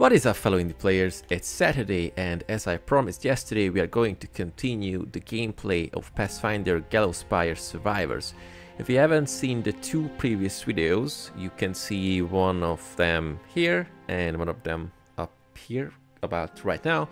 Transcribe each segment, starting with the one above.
What is up, fellow indie players? It's Saturday, and as I promised yesterday, we are going to continue the gameplay of Pathfinder Gallowspire Survivors. If you haven't seen the two previous videos, you can see one of them here and one of them up here about right now.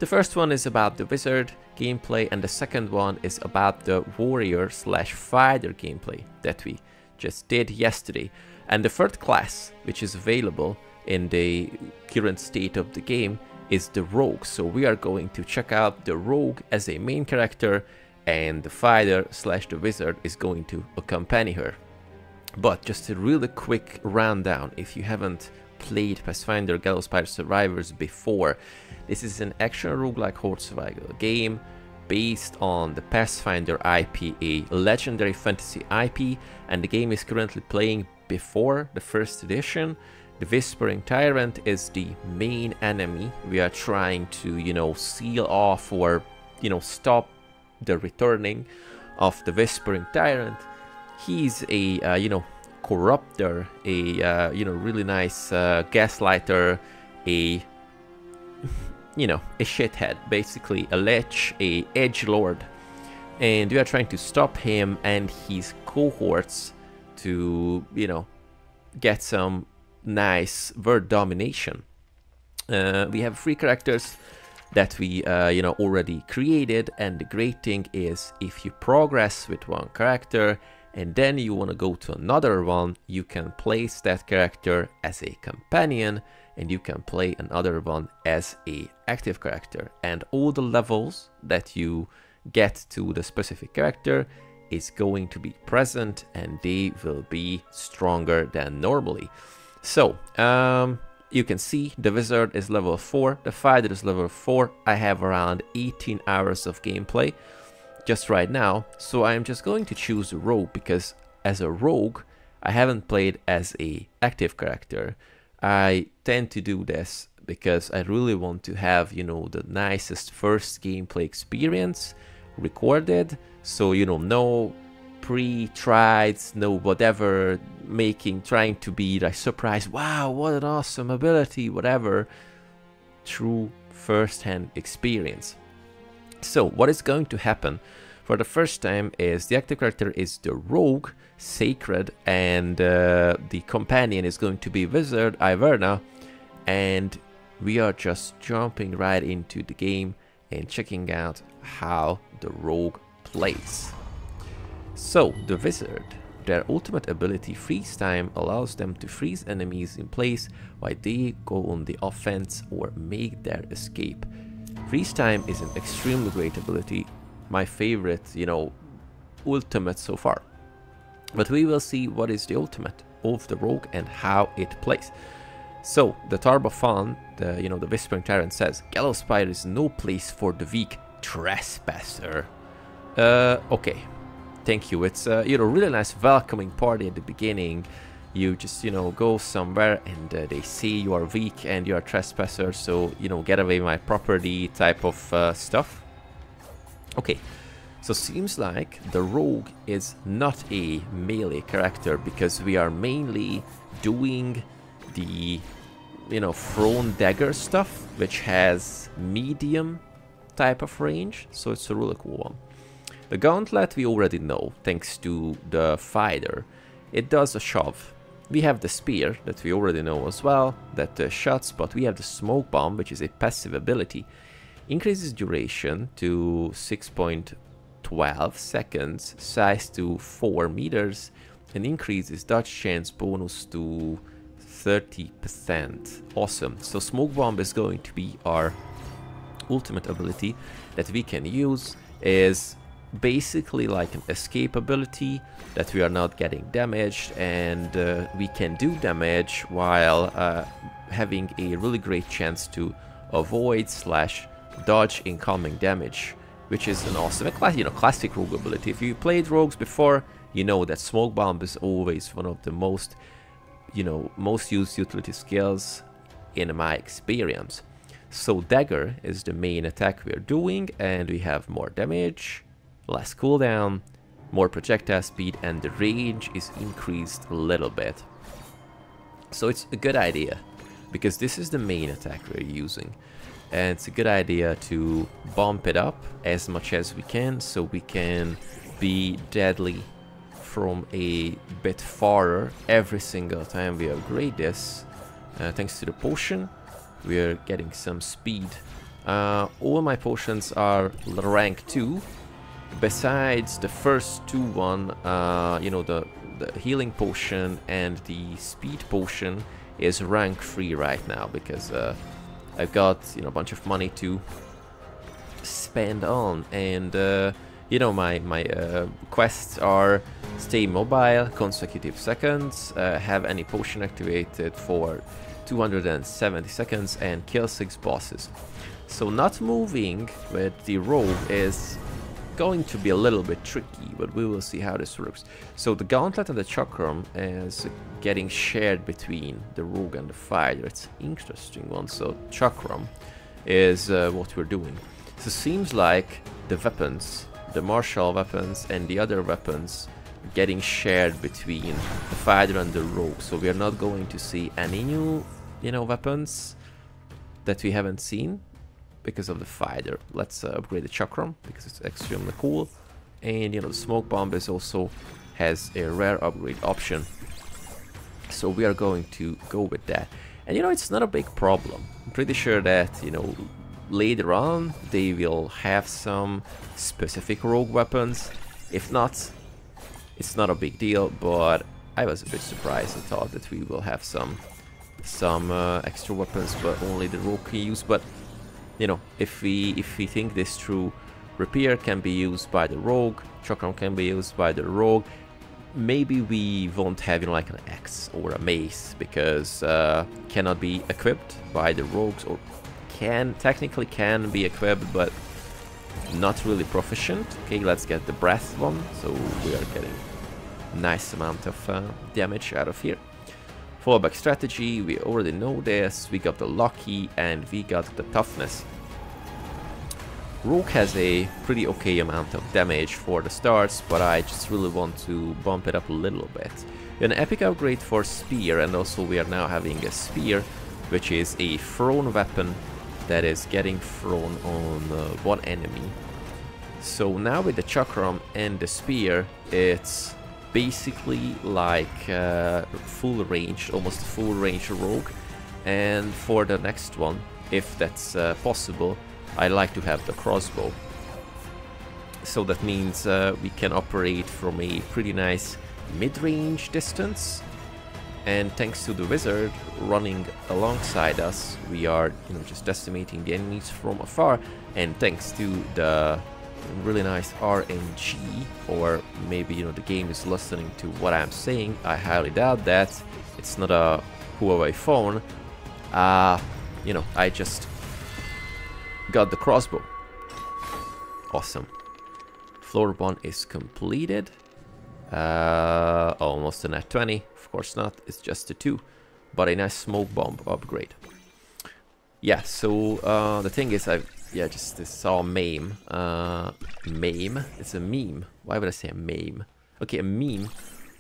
The first one is about the wizard gameplay, and the second one is about the warrior/fighter gameplay that we just did yesterday. And the third class, which is available in the current state of the game, is the rogue. So we are going to check out the rogue as a main character, and the fighter/the wizard is going to accompany her. But just a really quick rundown, if you haven't played Pathfinder Gallowspire Survivors before, this is an action roguelike horde survival game based on the Pathfinder IP, a legendary fantasy IP, and the game is currently playing before the first edition. The Whispering Tyrant is the main enemy. We are trying to, seal off or, stop the returning of the Whispering Tyrant. He's a, corruptor, a, really nice gaslighter, a shithead, basically a lich, a edgelord. And we are trying to stop him and his cohorts to, get some nice word domination. We have 3 characters that we already created, and the great thing is if you progress with one character and then you want to go to another one, you can place that character as a companion and you can play another one as a active character, and all the levels that you get to the specific character is going to be present, and they will be stronger than normally. So, you can see the wizard is level 4, the fighter is level 4. I have around 18 hours of gameplay just right now, so I'm just going to choose a rogue, because as a rogue, I haven't played as a active character. I tend to do this because I really want to have, the nicest first gameplay experience recorded, so, no pre-trieds, no whatever, trying to be like surprised, wow, what an awesome ability, whatever, true first-hand experience. So what is going to happen for the first time is the active character is the rogue, sacred, and the companion is going to be wizard, Iverna, and we are just jumping right into the game and checking out how the rogue plays. So, the wizard, their ultimate ability freeze time allows them to freeze enemies in place while they go on the offense or make their escape. Freeze time is an extremely great ability, my favorite, ultimate so far. But we will see what is the ultimate of the rogue and how it plays. So, the Tarbafan, the Whispering Tyrant says, Gallowspire is no place for the weak trespasser. Okay. Thank you. It's a really nice welcoming party at the beginning. You just go somewhere and they see you are weak and you are a trespasser, so get away my property type of stuff. Okay, so seems like the rogue is not a melee character, because we are mainly doing the thrown dagger stuff, which has medium type of range, so it's a really cool one. The gauntlet we already know, thanks to the fighter. It does a shove. We have the spear that we already know as well, that shots, but we have the smoke bomb, which is a passive ability. Increases duration to 6.12 seconds, size to 4 meters, and increases dodge chance bonus to 30%. Awesome. So smoke bomb is going to be our ultimate ability that we can use. Is basically like an escape ability that we are not getting damaged, and we can do damage while having a really great chance to avoid/dodge incoming damage, which is an awesome classic rogue ability. If you played rogues before, you know that smoke bomb is always one of the most used utility skills in my experience. So dagger is the main attack we're doing, and we have more damage, less cooldown, more projectile speed, and the range is increased a little bit. So it's a good idea because this is the main attack we're using. And it's a good idea to bump it up as much as we can, so we can be deadly from a bit farther every single time we upgrade this. Thanks to the potion, we're getting some speed. All my potions are rank 2, besides the first two you know, the healing potion and the speed potion is rank 3 right now, because I've got, you know, a bunch of money to spend on, and you know, my quests are stay mobile consecutive seconds, have any potion activated for 270 seconds, and kill 6 bosses. So not moving with the rogue is going to be a little bit tricky, but we will see how this works. So the gauntlet and the chakram is getting shared between the rogue and the fighter. It's an interesting one. So chakram is what we're doing. So it seems like the weapons, the martial weapons and the other weapons, getting shared between the fighter and the rogue. So we are not going to see any new, you know, weapons that we haven't seen because of the fighter. Let's upgrade the chakram because it's extremely cool. And you know, the smoke bomb is also has a rare upgrade option, so we are going to go with that. And you know, it's not a big problem. I'm pretty sure that, you know, later on they will have some specific rogue weapons. If not, it's not a big deal, but I was a bit surprised. I thought that we will have some extra weapons, but only the rogue can use. But you know, if we think this through, rapier can be used by the rogue, chakram can be used by the rogue. Maybe we won't have, you know, like an axe or a mace, because cannot be equipped by the rogues, or technically can be equipped, but not really proficient. Okay, let's get the breath one, so we are getting a nice amount of damage out of here. Fallback strategy, we already know this. We got the lucky and we got the toughness. Rogue has a pretty okay amount of damage for the starts, but I just really want to bump it up a little bit. An epic upgrade for spear, and also we are now having a spear, which is a thrown weapon that is getting thrown on one enemy. So now with the chakram and the spear, it's basically like full range, almost full range rogue. And for the next one, if that's possible, I like to have the crossbow. So that means we can operate from a pretty nice mid-range distance. And thanks to the wizard running alongside us, we are, you know, just decimating the enemies from afar. And thanks to the really nice RNG, or maybe, you know, the game is listening to what I'm saying. I highly doubt that. It's not a Huawei phone. You know, I just got the crossbow. Awesome. Floor 1 is completed. Almost a nat 20. Of course not. It's just a 2, but a nice smoke bomb upgrade. Yeah. So the thing is, I just saw a meme. Meme? It's a meme. Why would I say a meme? Okay, a meme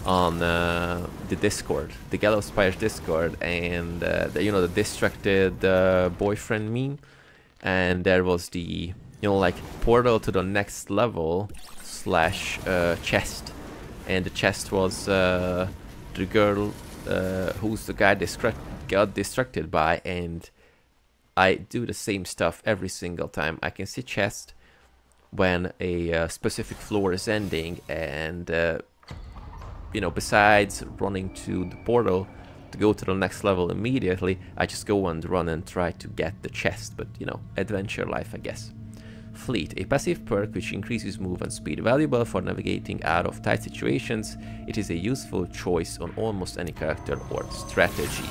on the Discord, the Gallowspire Discord, and you know, the distracted boyfriend meme. And there was the, you know, like portal to the next level slash chest, and the chest was the girl who's the guy got distracted by, and I do the same stuff every single time. I can see chest when a specific floor is ending, and you know, besides running to the portal to go to the next level immediately, I just go and run and try to get the chest. But you know, adventure life, I guess. Fleet, a passive perk which increases movement speed, valuable for navigating out of tight situations. It is a useful choice on almost any character or strategy,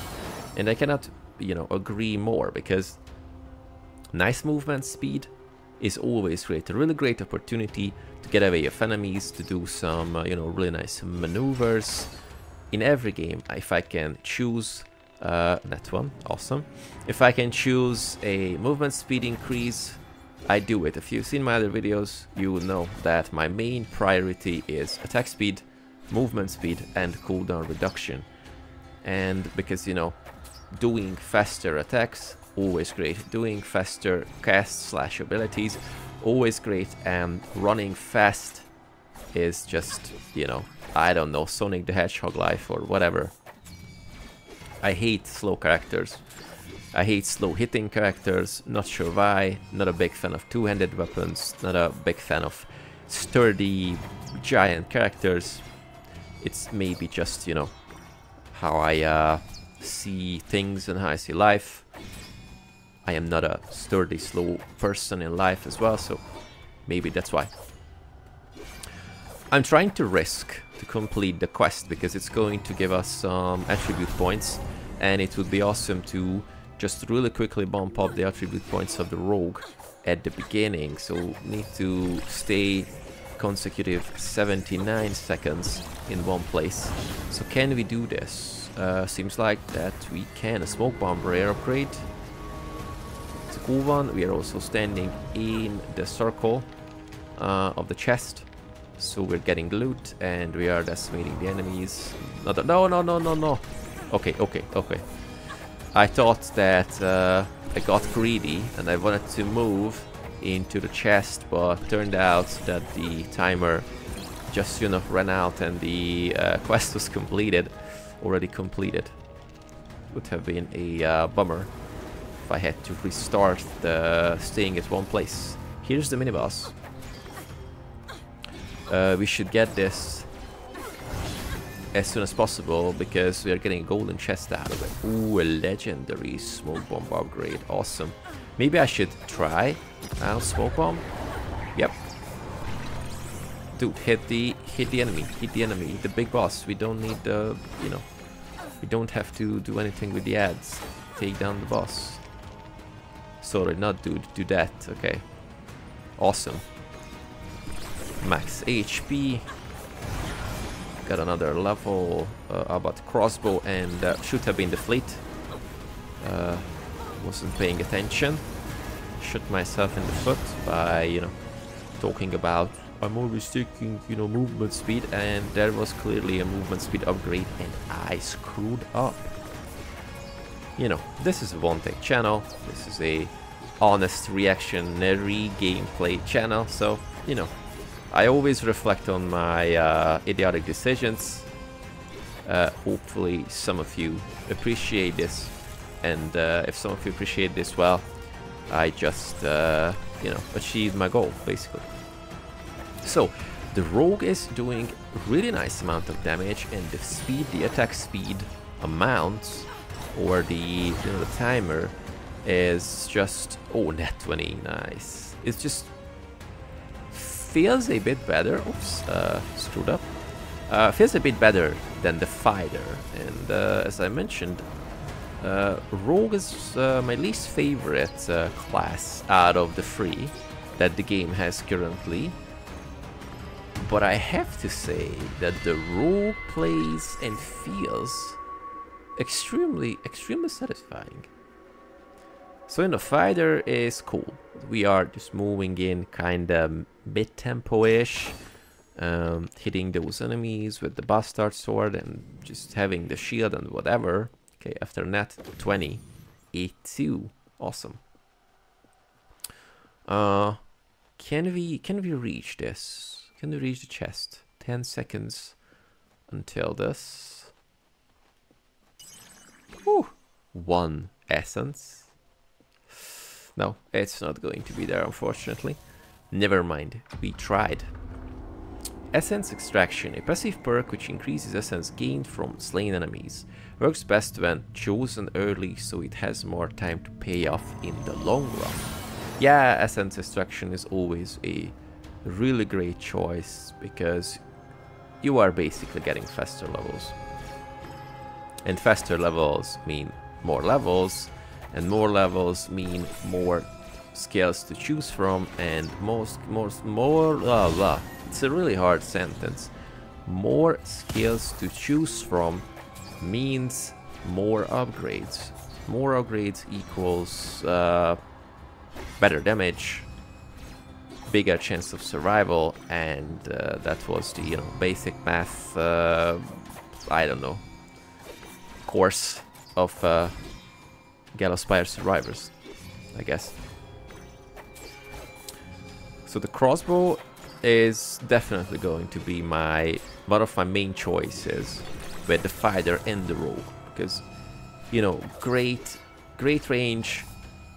and I cannot, you know, agree more, because nice movement speed is always great. A really great opportunity to get away of enemies, to do some you know, really nice maneuvers in every game. If I can choose that one, awesome. If I can choose a movement speed increase, I do it. If you've seen my other videos, you will know that my main priority is attack speed, movement speed, and cooldown reduction. And because, you know, doing faster attacks, always great. Doing faster casts / abilities, always great. And running fast is just, you know, I don't know, Sonic the Hedgehog life or whatever. I hate slow characters. I hate slow hitting characters, not sure why. Not a big fan of two-handed weapons, not a big fan of sturdy giant characters. It's maybe just, you know, how I see things and how I see life. I am not a sturdy, slow person in life as well, so maybe that's why. I'm trying to risk to complete the quest because it's going to give us some attribute points, and it would be awesome to just really quickly bump up the attribute points of the rogue at the beginning. So need to stay consecutive 79 seconds in one place. So can we do this? Seems like that we can. A smoke bomb rare upgrade. It's a cool one. We are also standing in the circle of the chest. So we're getting loot and we are decimating the enemies. No. Okay. I thought that I got greedy and I wanted to move into the chest, but turned out that the timer just, you know, ran out and the quest was already completed. Would have been a bummer if I had to restart the staying at one place. Here's the mini-boss. We should get this as soon as possible because we are getting a golden chest out of it. Ooh, a legendary smoke bomb upgrade. Awesome. Maybe I should try out smoke bomb. Yep. Dude, hit the enemy. Hit the enemy. The big boss. We don't need the, you know, we don't have to do anything with the ads. Take down the boss. Sorry, not dude. Do that. Okay. Awesome. Max HP. Got another level about crossbow and should have been the fleet. Wasn't paying attention. Shot myself in the foot by, you know, talking about I'm always taking, you know, movement speed, and there was clearly a movement speed upgrade and I screwed up. You know, this is a one-take channel. This is a honest reactionary gameplay channel, so, you know, I always reflect on my idiotic decisions. Hopefully some of you appreciate this, and if some of you appreciate this, well, I just, you know, achieved my goal, basically. So, the rogue is doing a really nice amount of damage, and the speed, the attack speed amount, or the, you know, the timer is just, oh, net 20, nice. It's just feels a bit better. Oops, screwed up. Feels a bit better than the fighter, and as I mentioned, rogue is my least favorite class out of the three that the game has currently. But I have to say that the rogue plays and feels extremely satisfying. So, the fighter is cool. We are just moving in kinda mid-tempo-ish, hitting those enemies with the bastard sword and just having the shield and whatever. Okay, after net 20, 8-2, awesome. Can we reach this? Can we reach the chest? 10 seconds until this. Whew. 1 essence. No, it's not going to be there, unfortunately. Never mind, we tried. Essence Extraction, a passive perk which increases essence gained from slain enemies. Works best when chosen early, so it has more time to pay off in the long run. Yeah, Essence Extraction is always a really great choice, because you are basically getting faster levels. And faster levels mean more levels, and more levels mean more skills to choose from, and it's a really hard sentence. More skills to choose from means more upgrades. More upgrades equals better damage, bigger chance of survival, and that was the, you know, basic math, I don't know, course of Gallowspire Survivors, I guess. So the crossbow is definitely going to be one of my main choices with the fighter and the rogue, because, you know, great range,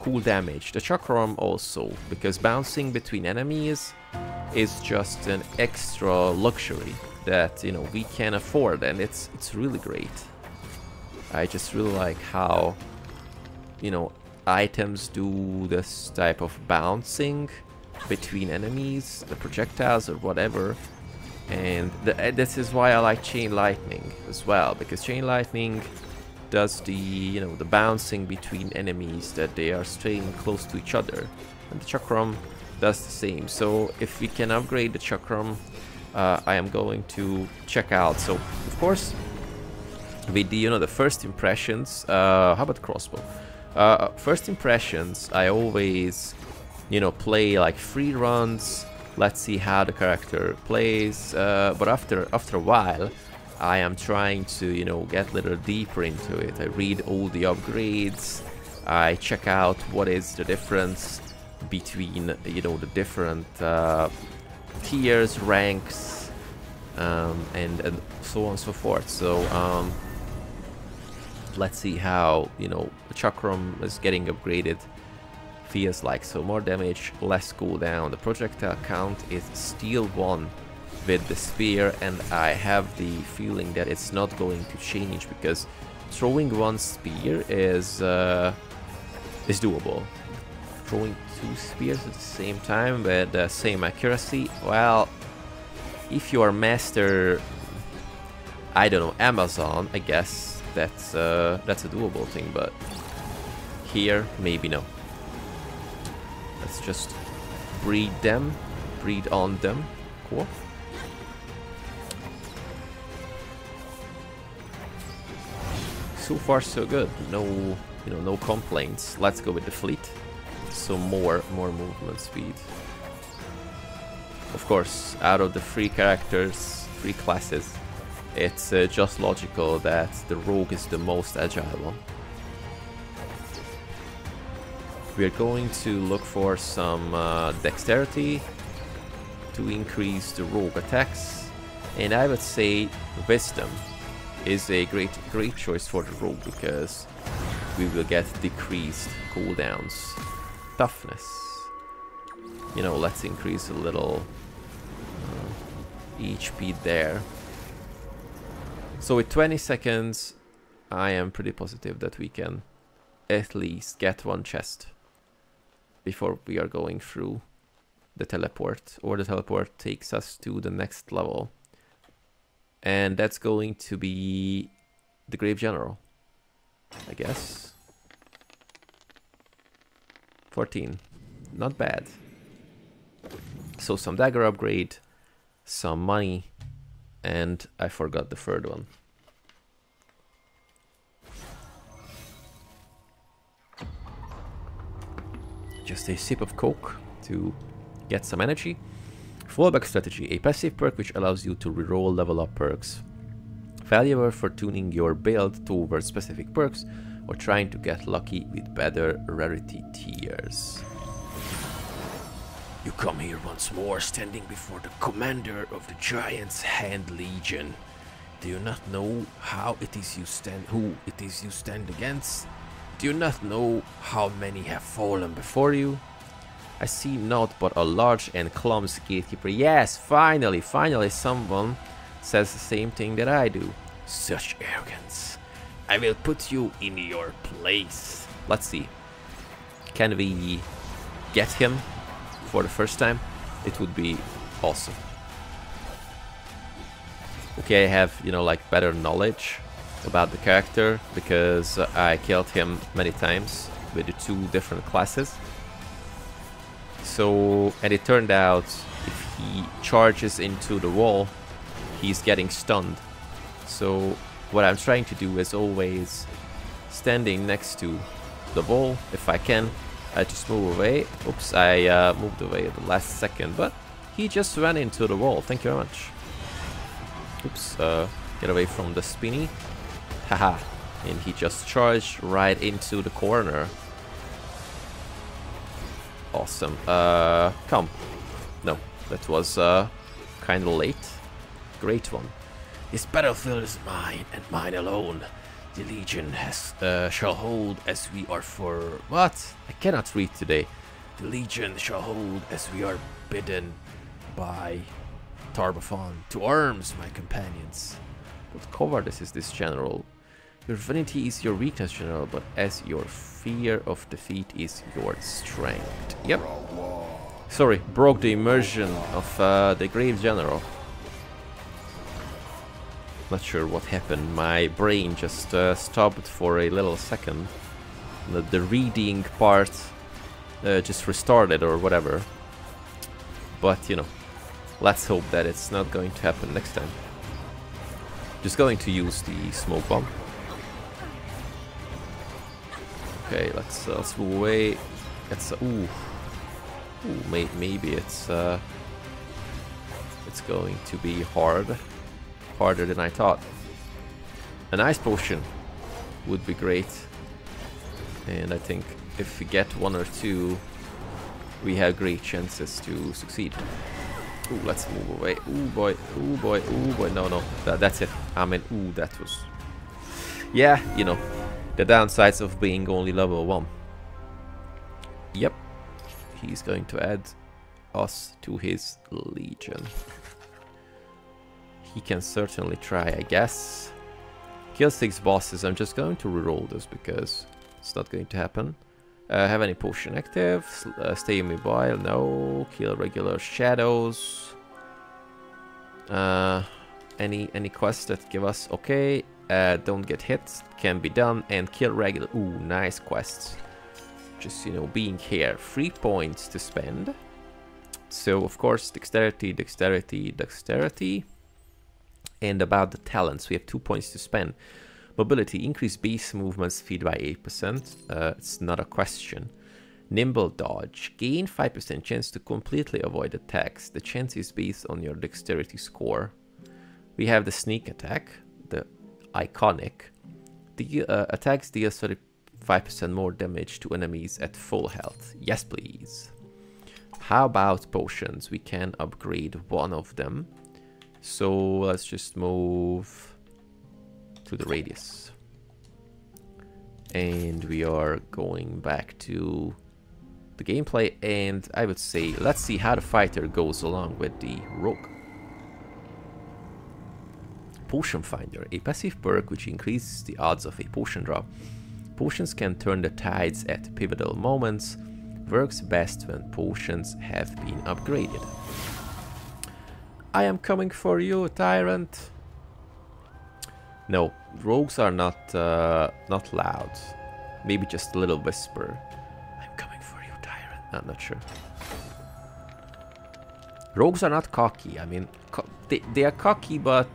cool damage. The chakram also, because bouncing between enemies is just an extra luxury that, you know, we can afford, and it's really great. I just really like how, you know, items do this type of bouncing between enemies, the projectiles or whatever. And this is why I like chain lightning as well, because chain lightning does the, you know, the bouncing between enemies, that they are staying close to each other, and the chakram does the same. So if we can upgrade the chakram, I am going to check out. So of course, with the, you know, the first impressions, how about crossbow? First impressions, I always, you know, play like free runs. Let's see how the character plays. But after a while, I am trying to, you know, get a little deeper into it. I read all the upgrades. I check out what is the difference between, you know, the different tiers, ranks, and so on and so forth. So let's see how, you know, the chakram is getting upgraded. Feels like, so more damage, less cooldown. The projectile count is still 1 with the spear, and I have the feeling that it's not going to change, because throwing 1 spear is doable. Throwing 2 spears at the same time with the same accuracy, well, if you are master, I don't know, Amazon, I guess that's a doable thing, but here maybe no. Let's just breed on them. Cool. So far so good. No, you know, no complaints. Let's go with the fleet. So more movement speed. Of course, out of the 3 characters, 3 classes, it's just logical that the rogue is the most agile one. We're going to look for some dexterity to increase the rogue attacks, and I would say wisdom is a great choice for the rogue, because we will get decreased cooldowns. Toughness, you know, let's increase a little HP there. So with 20 seconds, I am pretty positive that we can at least get 1 chest before we are going through the teleport, or the teleport takes us to the next level. And that's going to be the Grave General, I guess. 14, not bad. So some dagger upgrade, some money, and I forgot the 3rd one. Just a sip of Coke to get some energy. Fallback strategy, a passive perk which allows you to reroll level up perks. Valuable for tuning your build towards specific perks or trying to get lucky with better rarity tiers. You come here once more, standing before the commander of the Giant's Hand Legion. Do you not know who it is you stand against? Do you not know how many have fallen before you? I see naught but a large and clumsy gatekeeper. Yes, finally someone says the same thing that I do. Such arrogance. I will put you in your place. Let's see. Can we get him for the first time? It would be awesome. Okay, I have, you know, like better knowledge about the character because I killed him many times with the 2 different classes. So, and it turned out if he charges into the wall, he's getting stunned. So what I'm trying to do is always standing next to the wall. If I can, I just move away. Oops, I moved away at the last second, but he just ran into the wall. Thank you very much. Oops, get away from the spinny. Haha, And he just charged right into the corner. Awesome. Come. No, that was kind of late. Great one. This battlefield is mine and mine alone. The Legion shall hold as we are for... What? I cannot read today. The Legion shall hold as we are bidden by Tarbathon. To arms, my companions. What cowardice is this, General? Your vanity is your weakness, General, but as your fear of defeat is your strength. Yep. Sorry, broke the immersion of the Grave General. Not sure what happened. My brain just stopped for a little second. The reading part just restarted or whatever. But, you know, let's hope that it's not going to happen next time. Just going to use the smoke bomb. Okay, let's move away. Maybe it's going to be harder than I thought. An ice potion would be great, and I think if we get 1 or 2, we have great chances to succeed. Ooh, let's move away. Ooh boy, ooh boy, ooh boy. No, that's it. I mean, ooh, that was... Yeah, you know, the downsides of being only level 1. Yep. He's going to add us to his Legion. He can certainly try, I guess. Kill 6 bosses. I'm just going to reroll this because it's not going to happen. Have any potion active? Stay immobile? No. Kill regular shadows. Any quests that give us okay. Don't get hit. Can be done. And kill regular. Ooh, nice quests. Just, you know, being here. 3 points to spend. So, of course, dexterity, dexterity, dexterity. And about the talents, we have 2 points to spend. Mobility, increase beast movement speed by 8%. It's not a question. Nimble dodge, gain 5% chance to completely avoid attacks. The chance is based on your dexterity score. We have the sneak attack, the iconic. The attacks deal 35% more damage to enemies at full health. Yes, please. How about potions? We can upgrade one of them. So let's just move to the radius. And we are going back to the gameplay, and I would say let's see how the fighter goes along with the rogue. Potion Finder, a passive perk which increases the odds of a potion drop. Potions can turn the tides at pivotal moments. Works best when potions have been upgraded. I am coming for you, tyrant. No, rogues are not loud. Maybe just a little whisper. I'm coming for you, tyrant. I'm not sure. Rogues are not cocky. I mean, they are cocky, but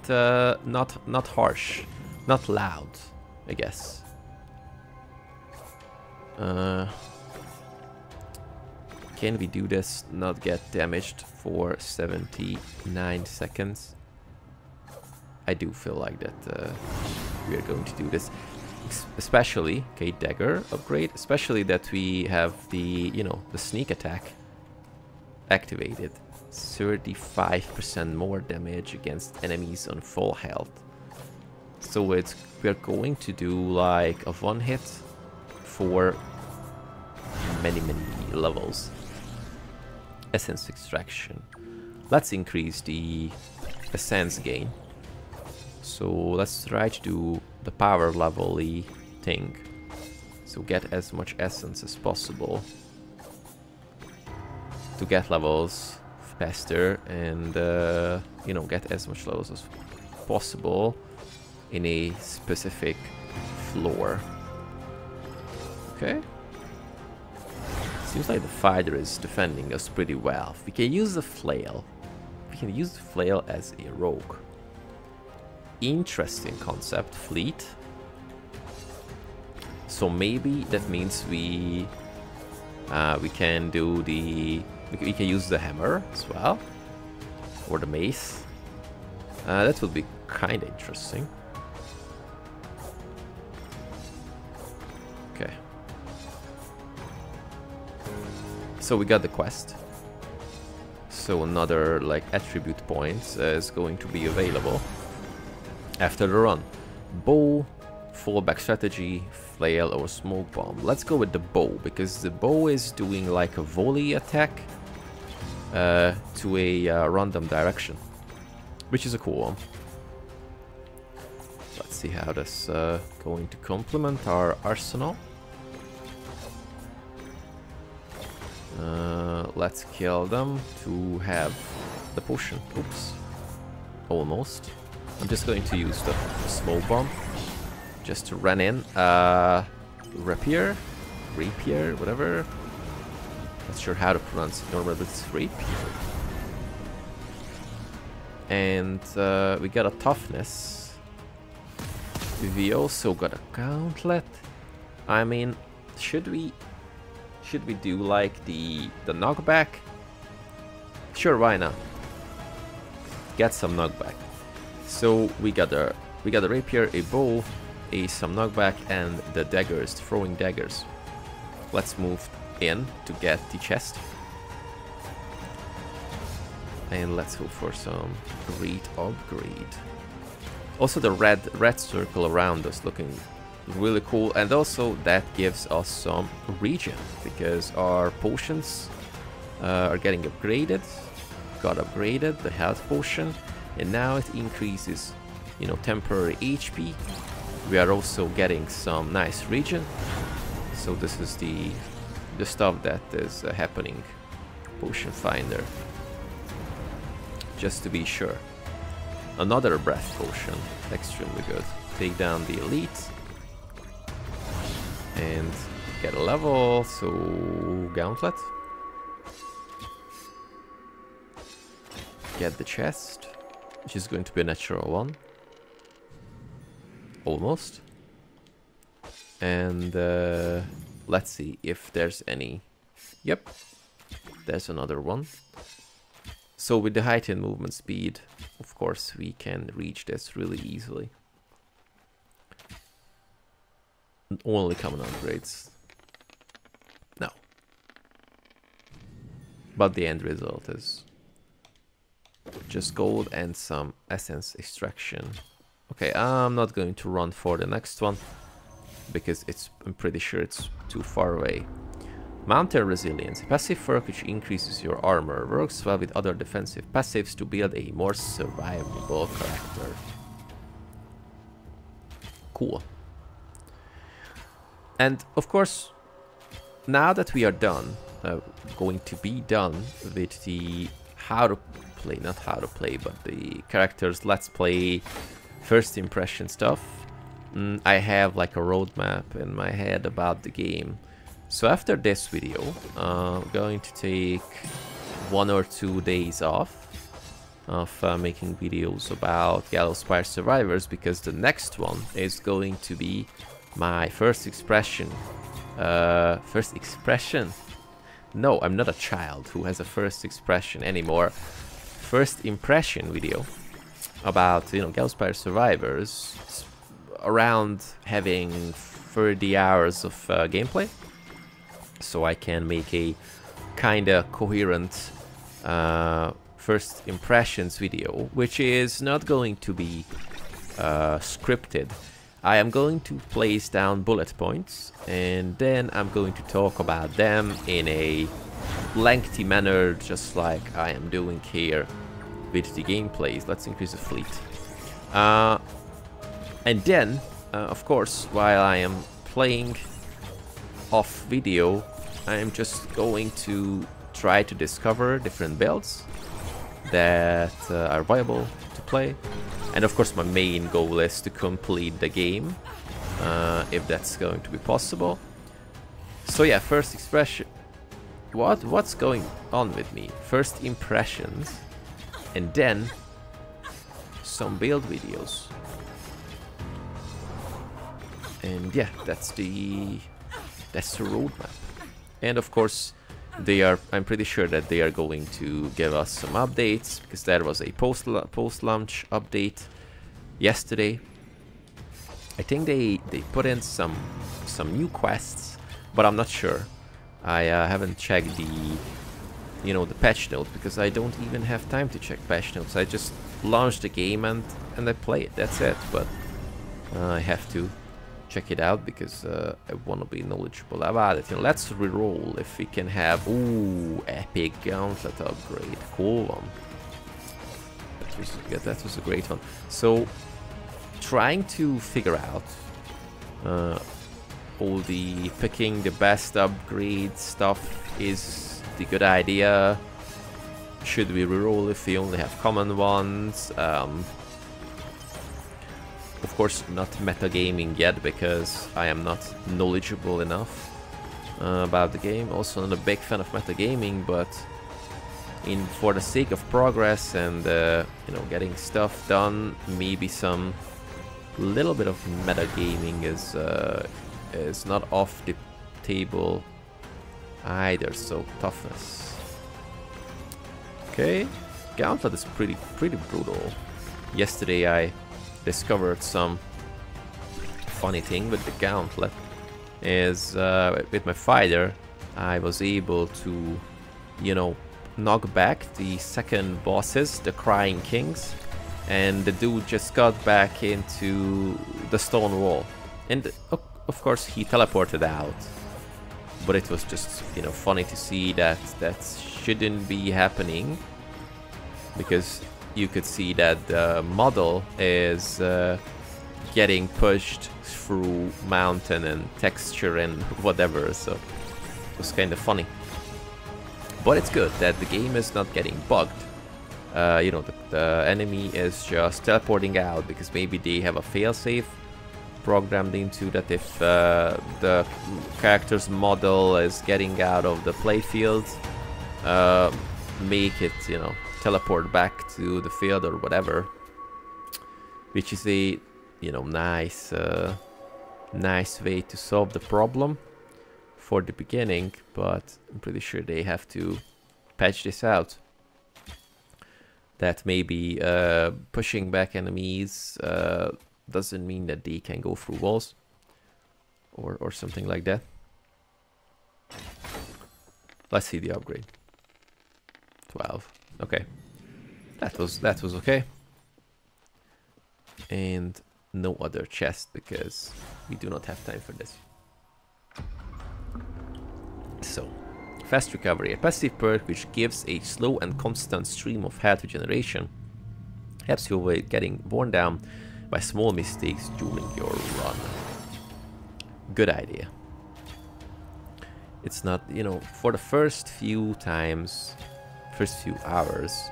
not harsh, not loud, I guess. Can we do this? Not get damaged for 79 seconds. I do feel like that we are going to do this, especially okay, dagger upgrade. Especially that we have the the sneak attack activated. 35% more damage against enemies on full health. So we are going to do like a one hit for many levels. Essence extraction. Let's increase the essence gain. So let's try to do the power level-y thing. So get as much essence as possible to get levels faster and get as much levels as possible in a specific floor. Okay. Seems like the fighter is defending us pretty well. We can use the flail. We can use the flail as a rogue. Interesting concept, fleet. So maybe that means we can do we can use the hammer as well, or the mace. That would be kind of interesting. So we got the quest. So another like attribute points is going to be available after the run. Bow, fallback strategy, flail or smoke bomb. Let's go with the bow, because the bow is doing like a volley attack to a random direction, which is a cool one. Let's see how this going to complement our arsenal. Let's kill them to have the potion. Oops. Almost. I'm just going to use the smoke bomb just to run in. Rapier, whatever. Not sure how to pronounce it. Normally it's rapier. And we got a toughness. We also got a gauntlet. I mean, should we do like the knockback? Sure, why not? Get some knockback. So we got a rapier, a bow, some knockback, and the daggers, throwing daggers. Let's move in to get the chest. And let's hope for some great upgrade. Also the red circle around us looking really cool, and also that gives us some regen because our potions are getting upgraded. Got upgraded, the health potion, and now it increases, you know, temporary HP. We are also getting some nice regen. So this is the stuff that is happening. Potion finder, just to be sure. Another breath potion, extremely good. Take down the elite and get a level. So gauntlet. Get the chest, which is going to be a natural one. Almost. And let's see if there's any. Yep, there's another one. So with the heightened movement speed, of course, we can reach this really easily. Only common upgrades. No. But the end result is just gold and some essence extraction. Okay, I'm not going to run for the next one because I'm pretty sure it's too far away. Mountain Resilience, a passive perk which increases your armor, works well with other defensive passives to build a more survivable character. Cool. And of course, now that we are done, going to be done with the not how to play, but the characters let's play first impression stuff. I have like a roadmap in my head about the game. So after this video, I'm going to take 1 or 2 days off of making videos about Gallowspire Survivors, because the next one is going to be my first expression. No, I'm not a child who has a first expression anymore. First impression video about, you know, Gallowspire Survivors, around having 30 hours of gameplay, so I can make a kinda coherent first impressions video, which is not going to be scripted. I am going to place down bullet points, and then I'm going to talk about them in a lengthy manner, just like I am doing here with the gameplays. Let's increase the fleet. And then, of course, while I am playing off video, I am just going to try to discover different builds that are viable to play. And of course my main goal is to complete the game, if that's going to be possible. So yeah, first expression. What's going on with me? First impressions, and then some build videos. And yeah, that's the roadmap. And of course, I'm pretty sure that they are going to give us some updates, because there was a post-launch update yesterday. I think they put in some new quests, but I'm not sure. I haven't checked the, you know, the patch notes, because I don't even have time to check patch notes. I just launch the game and I play it. That's it. But I have to check it out because I want to be knowledgeable about it. You know, let's reroll if we can have. Ooh, epic gauntlet upgrade. Cool one. That was a great one. So, trying to figure out all the picking the best upgrade stuff is the good idea. Should we reroll if we only have common ones? Of course, not metagaming yet because I am not knowledgeable enough about the game. Also, not a big fan of metagaming, but for the sake of progress and you know, getting stuff done, maybe some little bit of metagaming is not off the table either. So toughness. Okay, gauntlet is pretty brutal. Yesterday I discovered some funny thing with the gauntlet. Is with my fighter, I was able to, you know, knock back the second bosses, the Crying Kings, and the dude just got back into the stone wall. And of course he teleported out. But it was just, you know, funny to see that shouldn't be happening, because you could see that the model is getting pushed through mountain and texture and whatever, so it was kind of funny. But it's good that the game is not getting bugged. You know, the enemy is just teleporting out because maybe they have a failsafe programmed into that. If the character's model is getting out of the playfield, make it, you know, teleport back to the field or whatever, which is a, you know, nice way to solve the problem for the beginning. But I'm pretty sure they have to patch this out, that maybe pushing back enemies doesn't mean that they can go through walls or something like that. Let's see the upgrade. 12. Okay, that was okay. And no other chest because we do not have time for this. So, fast recovery, a passive perk which gives a slow and constant stream of health regeneration, helps you avoid getting worn down by small mistakes during your run. Good idea. It's not, you know, for the first few times, first few hours,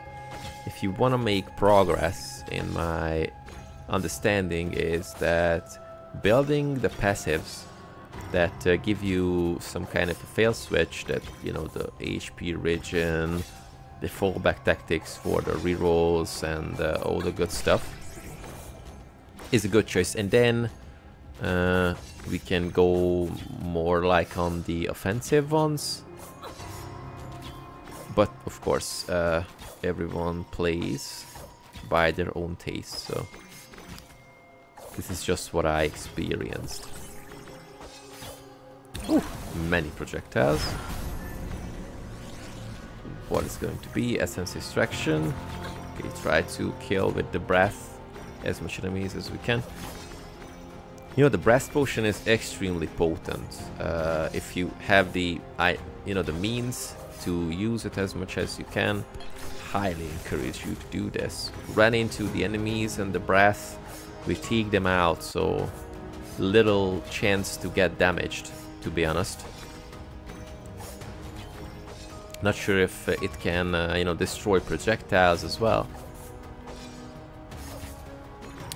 if you want to make progress, in my understanding is that building the passives that give you some kind of a fail switch, that, you know, the HP regen, the fallback tactics for the rerolls and all the good stuff, is a good choice. And then we can go more like on the offensive ones. But of course, everyone plays by their own taste, so this is just what I experienced. Ooh, many projectiles. What is going to be? Essence extraction. Okay, try to kill with the breath as much enemies as we can. You know, the breath potion is extremely potent. If you have the, you know, the means to use it as much as you can, highly encourage you to do this. Run into the enemies and the breath, we take them out, so little chance to get damaged, to be honest. Not sure if it can, you know, destroy projectiles as well.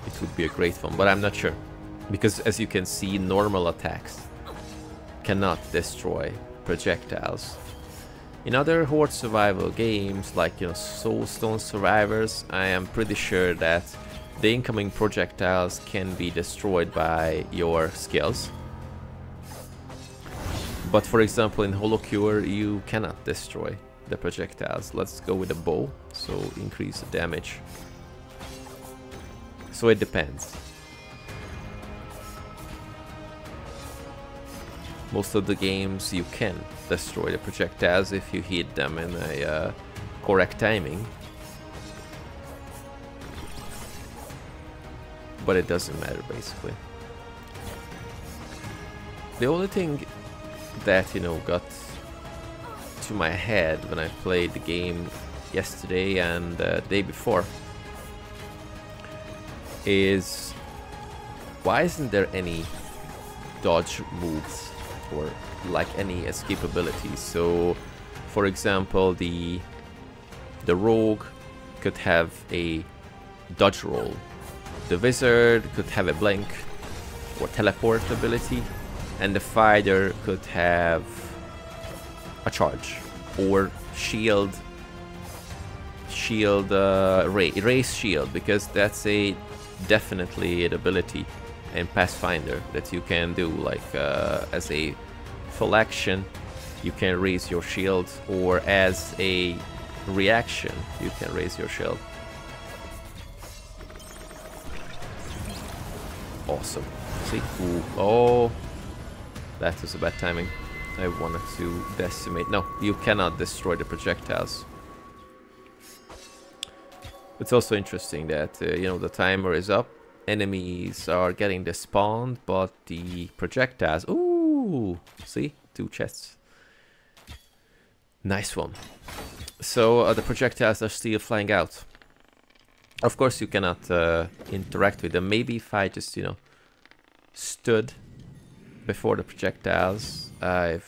It would be a great one, but I'm not sure. Because as you can see, normal attacks cannot destroy projectiles. In other horde survival games, like, you know, Soulstone Survivors, I am pretty sure that the incoming projectiles can be destroyed by your skills. But for example, in Holocure, you cannot destroy the projectiles. Let's go with a bow, so increase the damage. So it depends. most of the games you can destroy the projectiles if you hit them in a correct timing. But it doesn't matter, basically. The only thing that, you know, got to my head when I played the game yesterday and the day before is, why isn't there any dodge moves or like any escape abilities? So, for example, the rogue could have a dodge roll. The wizard could have a blink or teleport ability, and the fighter could have a charge or raise shield, because that's a definitely an ability in Pathfinder that you can do, like as a full action you can raise your shield, or as a reaction you can raise your shield. Awesome. See? Ooh. Oh, that was a bad timing. I wanted to decimate. No, you cannot destroy the projectiles. It's also interesting that you know, the timer is up. Enemies are getting despawned, but the projectiles. Ooh, see, 2 chests. Nice one. So the projectiles are still flying out. Of course, you cannot interact with them. Maybe if I just, you know, stood before the projectiles, I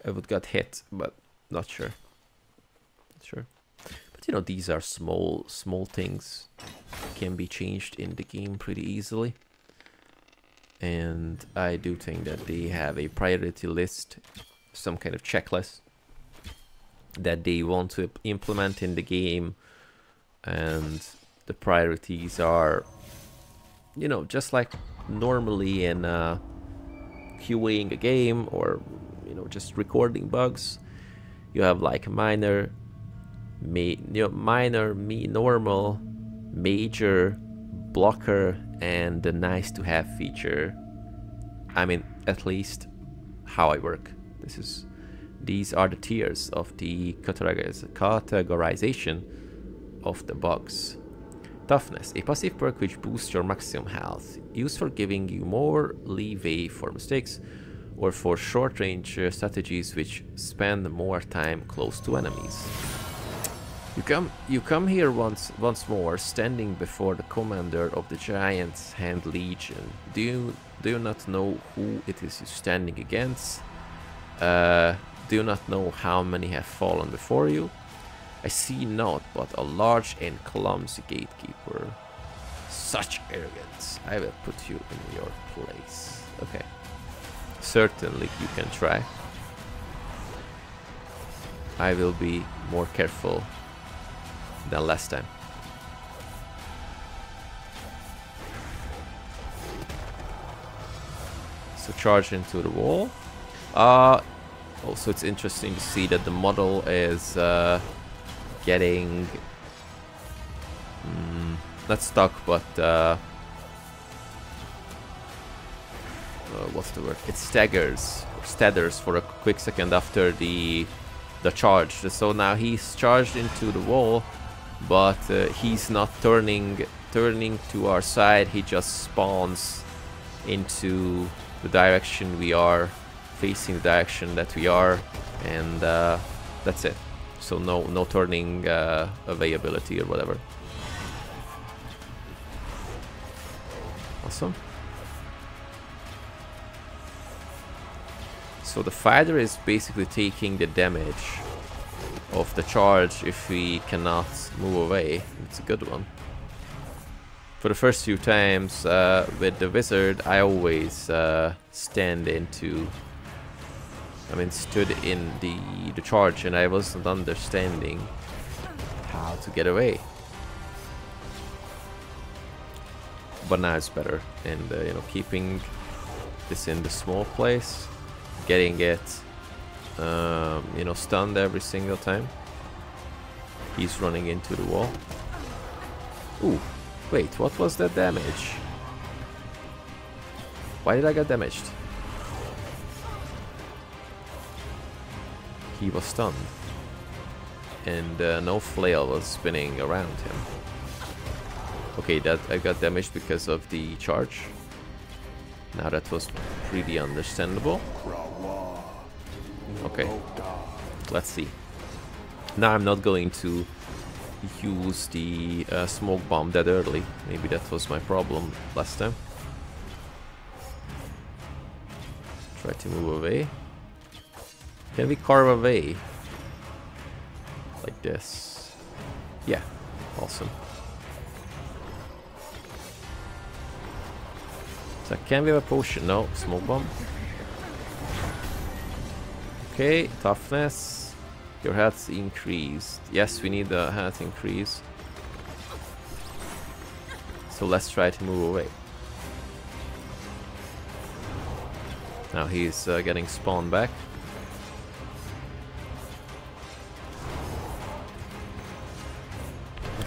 would got hit, but not sure. Not sure. But you know, these are small things, can be changed in the game pretty easily. And I do think that they have a priority list, some kind of checklist that they want to implement in the game. And the priorities are, you know, just like normally in QAing a game, or, you know, just recording bugs. You have like minor, normal, major, blocker, and the nice to have feature. I mean, at least how I work. These are the tiers of the categorization of the bugs. Toughness, a passive perk which boosts your maximum health, used for giving you more leeway for mistakes, or for short-range strategies which spend more time close to enemies. You come here once more, standing before the commander of the Giant's Hand Legion. Do you not know who it is you're standing against? Do you not know how many have fallen before you? I see naught but a large and clumsy gatekeeper. Such arrogance. I will put you in your place. Okay. Certainly you can try. I will be more careful than last time. So charge into the wall. Also it's interesting to see that the model is getting not stuck, but what's the word? It staggers for a quick second after the charge. So now he's charged into the wall, but he's not turning to our side. He just spawns into the direction we are, facing the direction that we are, and that's it. So no turning availability or whatever. Awesome. So the fighter is basically taking the damage of the charge if we cannot move away. It's a good one. For the first few times with the wizard, I always stood in the charge, and I wasn't understanding how to get away. But now it's better, and you know, keeping this in the small place, getting it you know, stunned every single time he's running into the wall. Ooh, wait, what was that damage? Why did I get damaged? he was stunned. And no flail was spinning around him. Okay, that I got damaged because of the charge. Now that was pretty understandable. Okay, let's see. Now I'm not going to use the smoke bomb that early. Maybe that was my problem last time. Try to move away. Can we carve away? Like this. Yeah, awesome. So can we have a potion? No, smoke bomb. Okay, toughness. Your health's increased. Yes, we need the health increase. So let's try to move away. Now he's getting spawned back.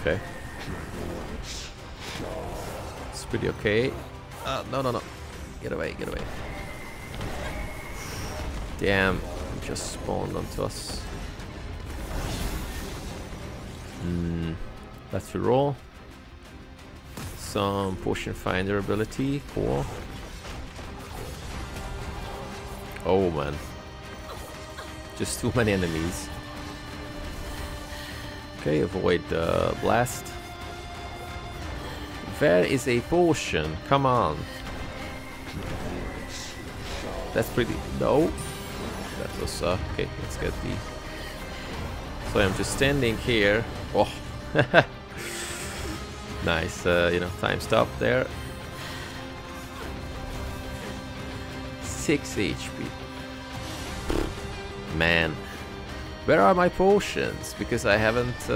Okay. It's pretty okay. No, no, no. Get away, get away. Damn, he just spawned onto us. Let's reroll. Some potion finder ability. Cool. Oh man. Just too many enemies. Okay, avoid the blast. Where is a potion? Come on. That's pretty... No. That was... okay, let's get the... So I'm just standing here. Oh. Nice, you know, time stop there. 6 HP. Man. Where are my potions? Because I haven't...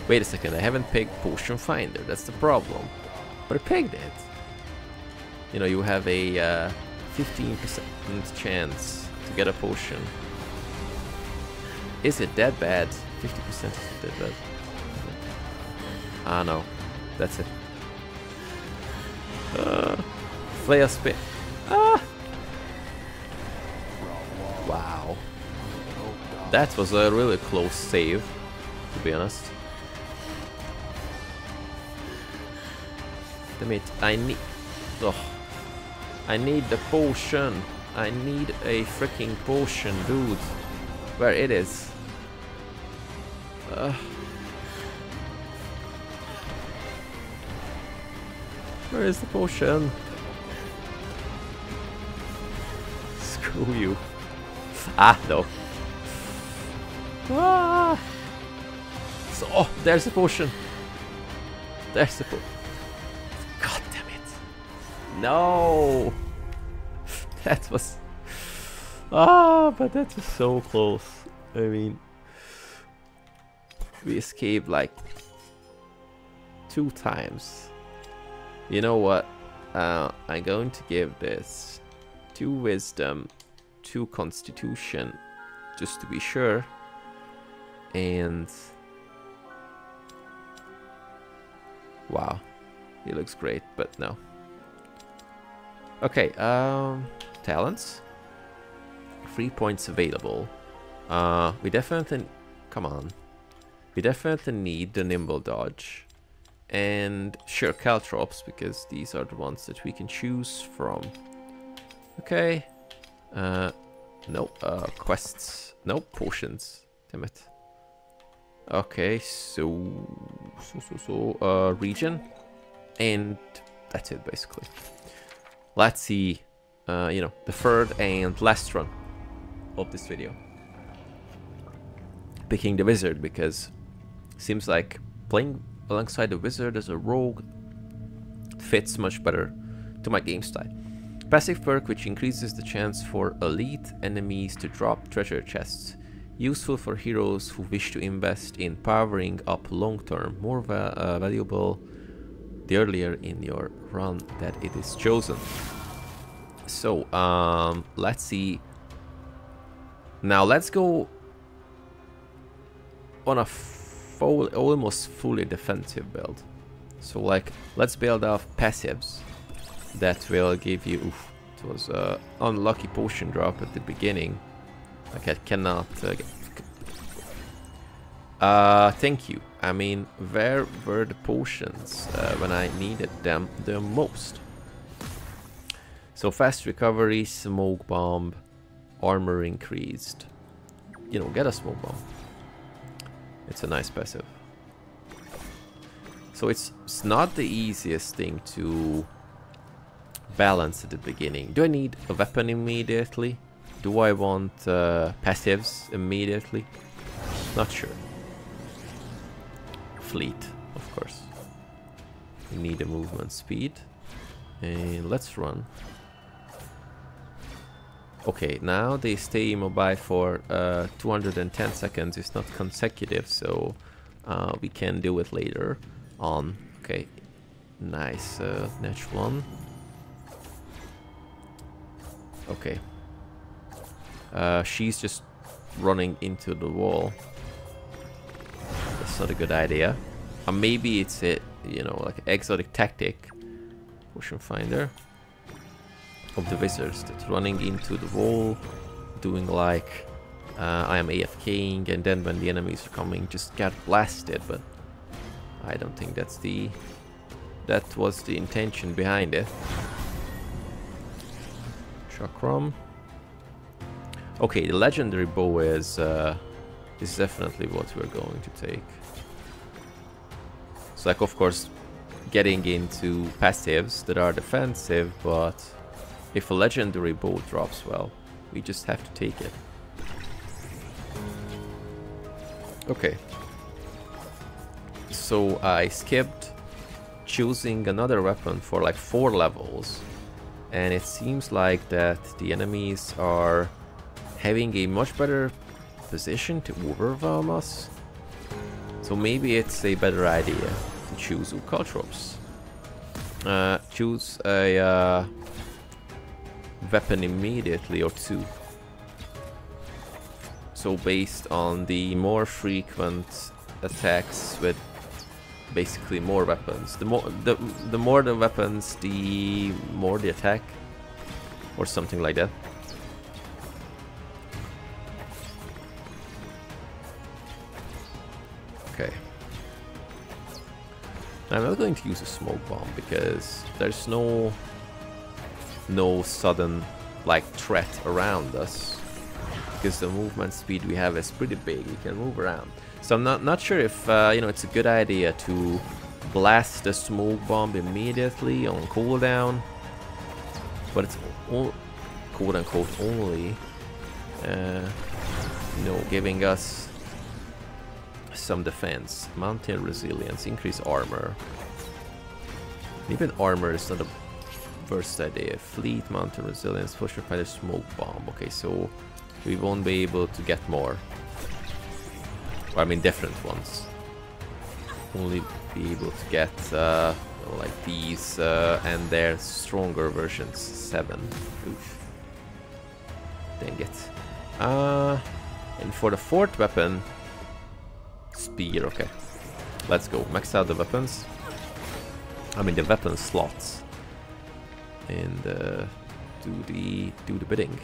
wait a second, I haven't picked Potion Finder. That's the problem. But I picked it. You know, you have a 15% chance to get a potion. Is it that bad? 50% isn't that bad. Ah, no. That's it. Flail spin. Ah! Wow. That was a really close save, to be honest. Damn it, I need... Oh, I need the potion. I need a freaking potion, dude. Where it is? Where is the potion? Screw you. Ah, no. Ah! So, oh, there's the potion. There's the potion. God damn it. No! That was... Ah, but that was so close. I mean... We escaped like 2 times. You know what? I'm going to give this 2 wisdom, 2 constitution, just to be sure. And wow, he looks great, but no. Okay, talents. 3 points available. We definitely, come on. We definitely need the nimble dodge. And sure, caltrops, because these are the ones that we can choose from. Okay. Nope. Quests. Nope. Potions. Damn it. Okay, so region. And that's it, basically. Let's see, you know, the third and last run of this video. Picking the wizard, because seems like playing alongside the wizard as a rogue fits much better to my game style. Passive perk which increases the chance for elite enemies to drop treasure chests. Useful for heroes who wish to invest in powering up long term. More valuable the earlier in your run that it is chosen. So let's see. Now let's go on a almost fully defensive build. So like, let's build off passives that will give you... Oof, it was an unlucky potion drop at the beginning. Like I cannot thank you. I mean, where were the potions when I needed them the most? So fast recovery, smoke bomb, armor increased. You know, get a smoke bomb. It's a nice passive. So it's not the easiest thing to balance at the beginning. Do I need a weapon immediately? Do I want passives immediately? Not sure. Fleet, of course. We need a movement speed. And let's run. Okay, now they stay immobile for 210 seconds. It's not consecutive, so we can do it later on. Okay, nice, natural one. Okay. She's just running into the wall. That's not a good idea. Maybe it's a, you know, like exotic tactic. Potion finder of the wizards that's running into the wall, doing like I am AFKing, and then when the enemies are coming, just get blasted. But I don't think that was the intention behind it. Chakram. Okay, the legendary bow is definitely what we're going to take. So, like, of course, getting into passives that are defensive, but if a legendary bow drops, well, we just have to take it. Okay. So I skipped choosing another weapon for like 4 levels, and it seems like that the enemies are having a much better position to overwhelm us. So maybe it's a better idea to choose Caltrops. Choose a weapon immediately or 2. So based on the more frequent attacks with basically more weapons. The more the weapons, the more the attack, or something like that. Okay. I'm not going to use a smoke bomb because there's no sudden like threat around us, because the movement speed we have is pretty big. We can move around. So I'm not sure if you know, it's a good idea to blast the smoke bomb immediately on cooldown, but it's quote unquote only you know, giving us some defense, mountain resilience, increase armor. Even armor is not a worst idea. Fleet, mountain resilience, push fighter, smoke bomb. Okay, so we won't be able to get more. I mean, different ones. Only be able to get like these and their stronger versions. 7. Oof. Dang it. And for the 4th weapon, spear. Okay, let's go. Max out the weapons. I mean the weapon slots, and do the bidding.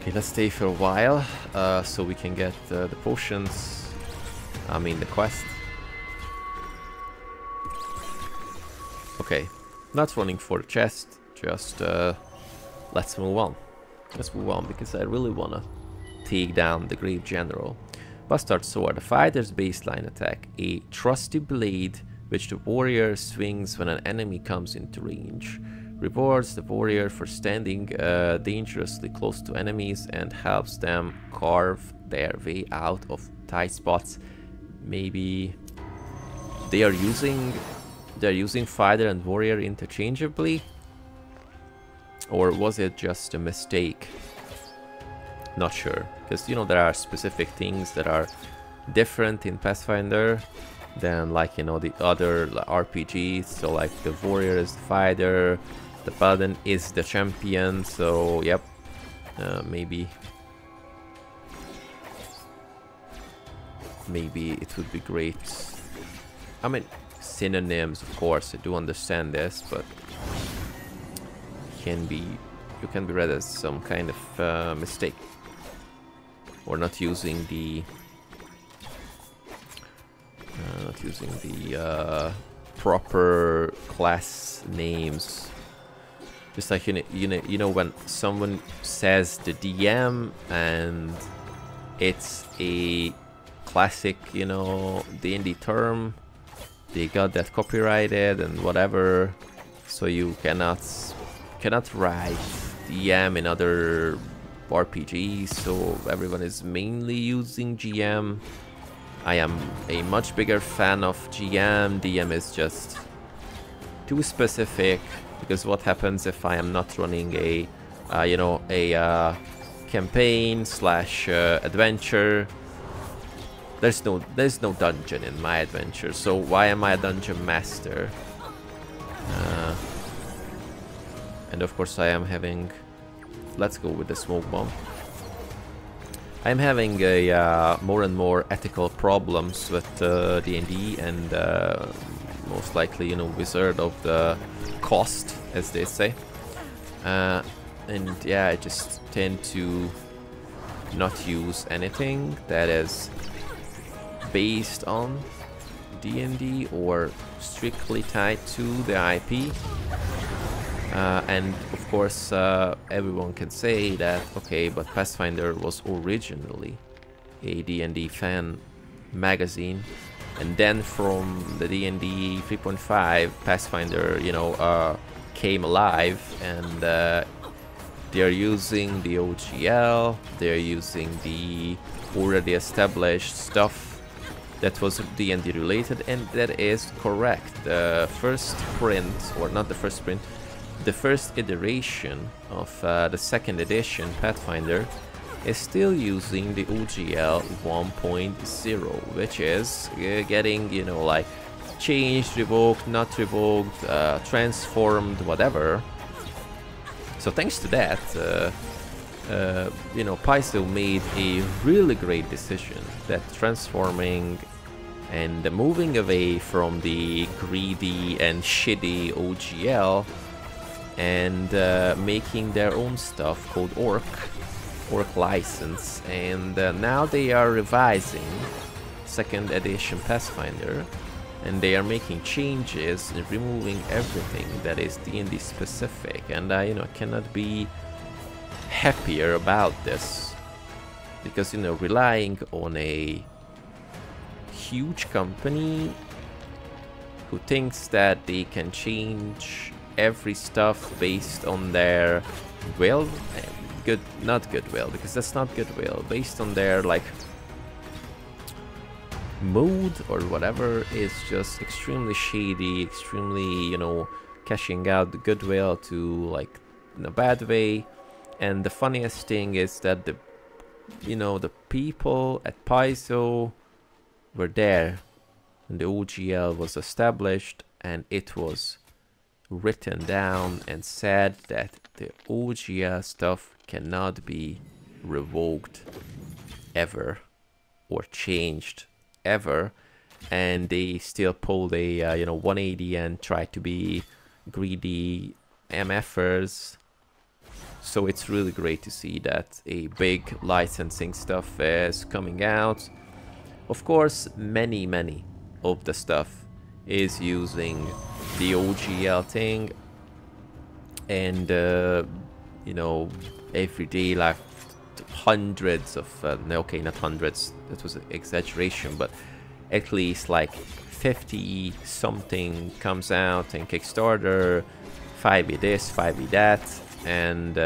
Okay, let's stay for a while so we can get the potions. I mean the quest. Okay, not running for the chest. Just let's move on. Let's move on because I really wanna take down the Grave General. Bastard Sword, a fighter's baseline attack, a trusty blade which the warrior swings when an enemy comes into range. Rewards the warrior for standing dangerously close to enemies and helps them carve their way out of tight spots. Maybe they're using fighter and warrior interchangeably, or was it just a mistake? Not sure, because you know there are specific things that are different in Pathfinder than, like, you know, the other RPGs. So like the warrior is the fighter, the paladin is the champion. So yep, maybe it would be great. I mean, synonyms, of course, I do understand this, but can be you can be read as some kind of mistake, or not using the proper class names. Just like you know when someone says the DM and it's a classic, you know, D&D term, they got that copyrighted and whatever, so you cannot write DM in other RPGs, so everyone is mainly using GM. I am a much bigger fan of GM. DM is just too specific, because what happens if I am not running a you know, a campaign slash adventure? There's no dungeon in my adventure, so why am I a dungeon master? And of course I am having, let's go with the smoke bomb. I'm having a more and more ethical problems with D&D, and most likely, you know, Wizard of the Coast, as they say. And yeah, I just tend to not use anything that is based on D&D or strictly tied to the IP. And of course, everyone can say that, okay, but Pathfinder was originally a D&D fan magazine, and then from the D&D 3.5, Pathfinder, you know, came alive, and they're using the OGL, they're using the already established stuff that was D&D related, and that is correct. The first print, or not the first print, the first iteration of the second edition Pathfinder is still using the OGL 1.0, which is getting, you know, like changed, revoked, not revoked, transformed, whatever. So thanks to that, you know, Paizo made a really great decision that transforming and moving away from the greedy and shitty OGL and making their own stuff called Orc license, and now they are revising second edition Pathfinder, and they are making changes and removing everything that is D&D specific, and you know, I cannot be happier about this, because, you know, relying on a huge company who thinks that they can change every stuff based on their will, not goodwill, because that's not goodwill, based on their like mood or whatever, is just extremely shady, extremely, you know, cashing out the goodwill to like in a bad way. And the funniest thing is that the, you know, the people at Paizo were there when the OGL was established, and it was written down and said that the OGL stuff cannot be revoked ever or changed ever, and they still pulled a you know, 180 and tried to be greedy MFers. So it's really great to see that a big licensing stuff is coming out. Of course, many of the stuff is using the OGL thing, and you know, every day like hundreds of no, okay, not hundreds, that was an exaggeration, but at least like 50 something comes out in Kickstarter, 5e this, 5e that, and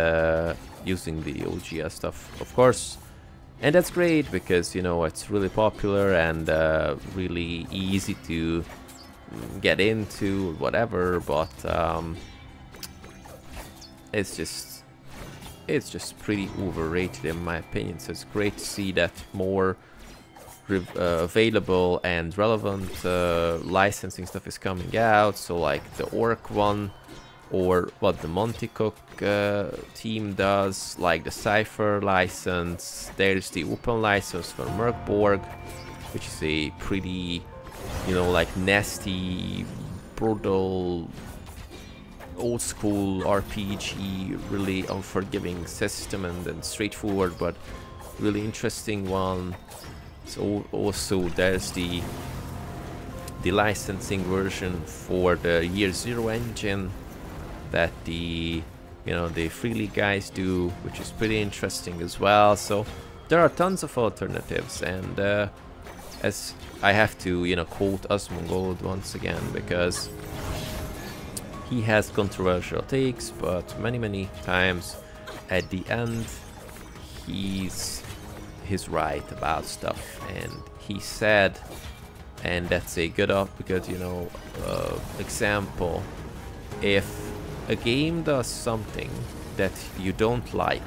using the OGL stuff, of course. And that's great, because, you know, it's really popular and really easy to get into, whatever, but it's just pretty overrated in my opinion. So it's great to see that more available and relevant licensing stuff is coming out. So like the Orc one, or what the Monty Cook team does, like the Cypher license. There's the open license for Merkborg, which is a pretty, you know, like nasty, brutal old school RPG, really unforgiving system and then straightforward but really interesting one. So also there's the licensing version for the Year Zero engine that the Free League guys do, which is pretty interesting as well. So there are tons of alternatives, and as I have to quote Asmongold once again, because he has controversial takes, but many times at the end he's right about stuff. And he said, and that's a good example, if a game does something that you don't like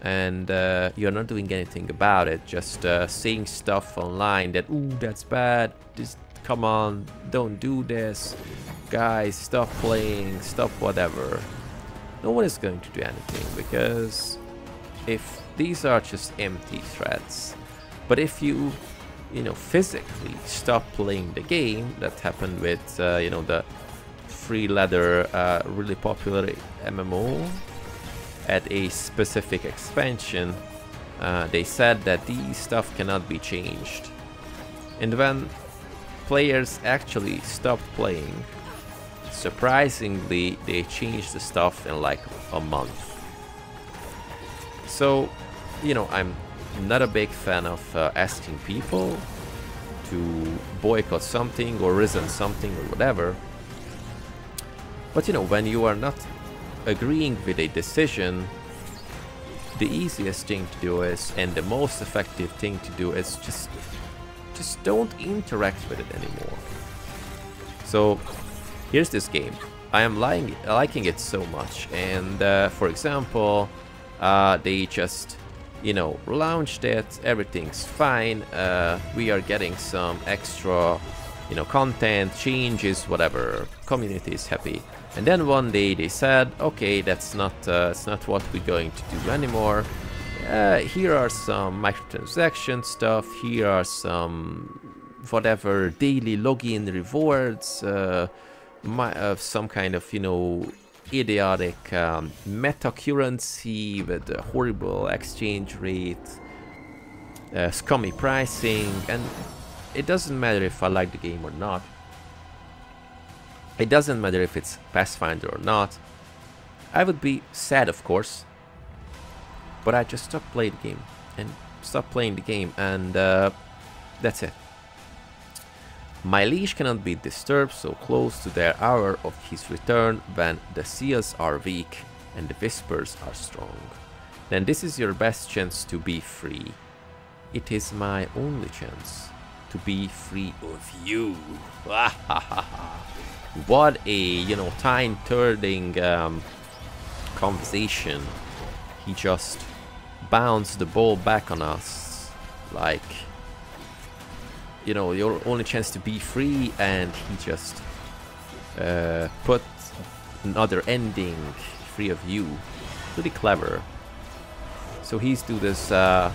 and you're not doing anything about it, just saying stuff online that, ooh, that's bad, this, come on, don't do this, guys, stop playing, stop whatever, no one is going to do anything, because if these are just empty threats. But if you physically stop playing the game, that happened with the Free Leather really popular MMO at a specific expansion, they said that these stuff cannot be changed. And when players actually stopped playing, surprisingly they changed the stuff in like a month. So I'm not a big fan of asking people to boycott something or resent something or whatever. But when you are not agreeing with a decision, the easiest thing to do is, and the most effective thing to do is just don't interact with it anymore. So here's this game. I am liking it so much, and for example, they just launched it, everything's fine, we are getting some extra content, changes, whatever, community is happy. And then one day they said, okay, it's not what we're going to do anymore. Here are some microtransaction stuff, here are some whatever daily login rewards, some kind of idiotic meta currency with a horrible exchange rate, scummy pricing, and it doesn't matter if I like the game or not. It doesn't matter if it's Pathfinder or not. I would be sad, of course, but I just stopped playing the game, and that's it. My liege cannot be disturbed so close to their hour of his return when the seals are weak and the whispers are strong. Then this is your best chance to be free. It is my only chance to be free of you. What a time-turning conversation. He just bounced the ball back on us, like, your only chance to be free, and he just put another ending, free of you. Pretty clever. So he's do this, not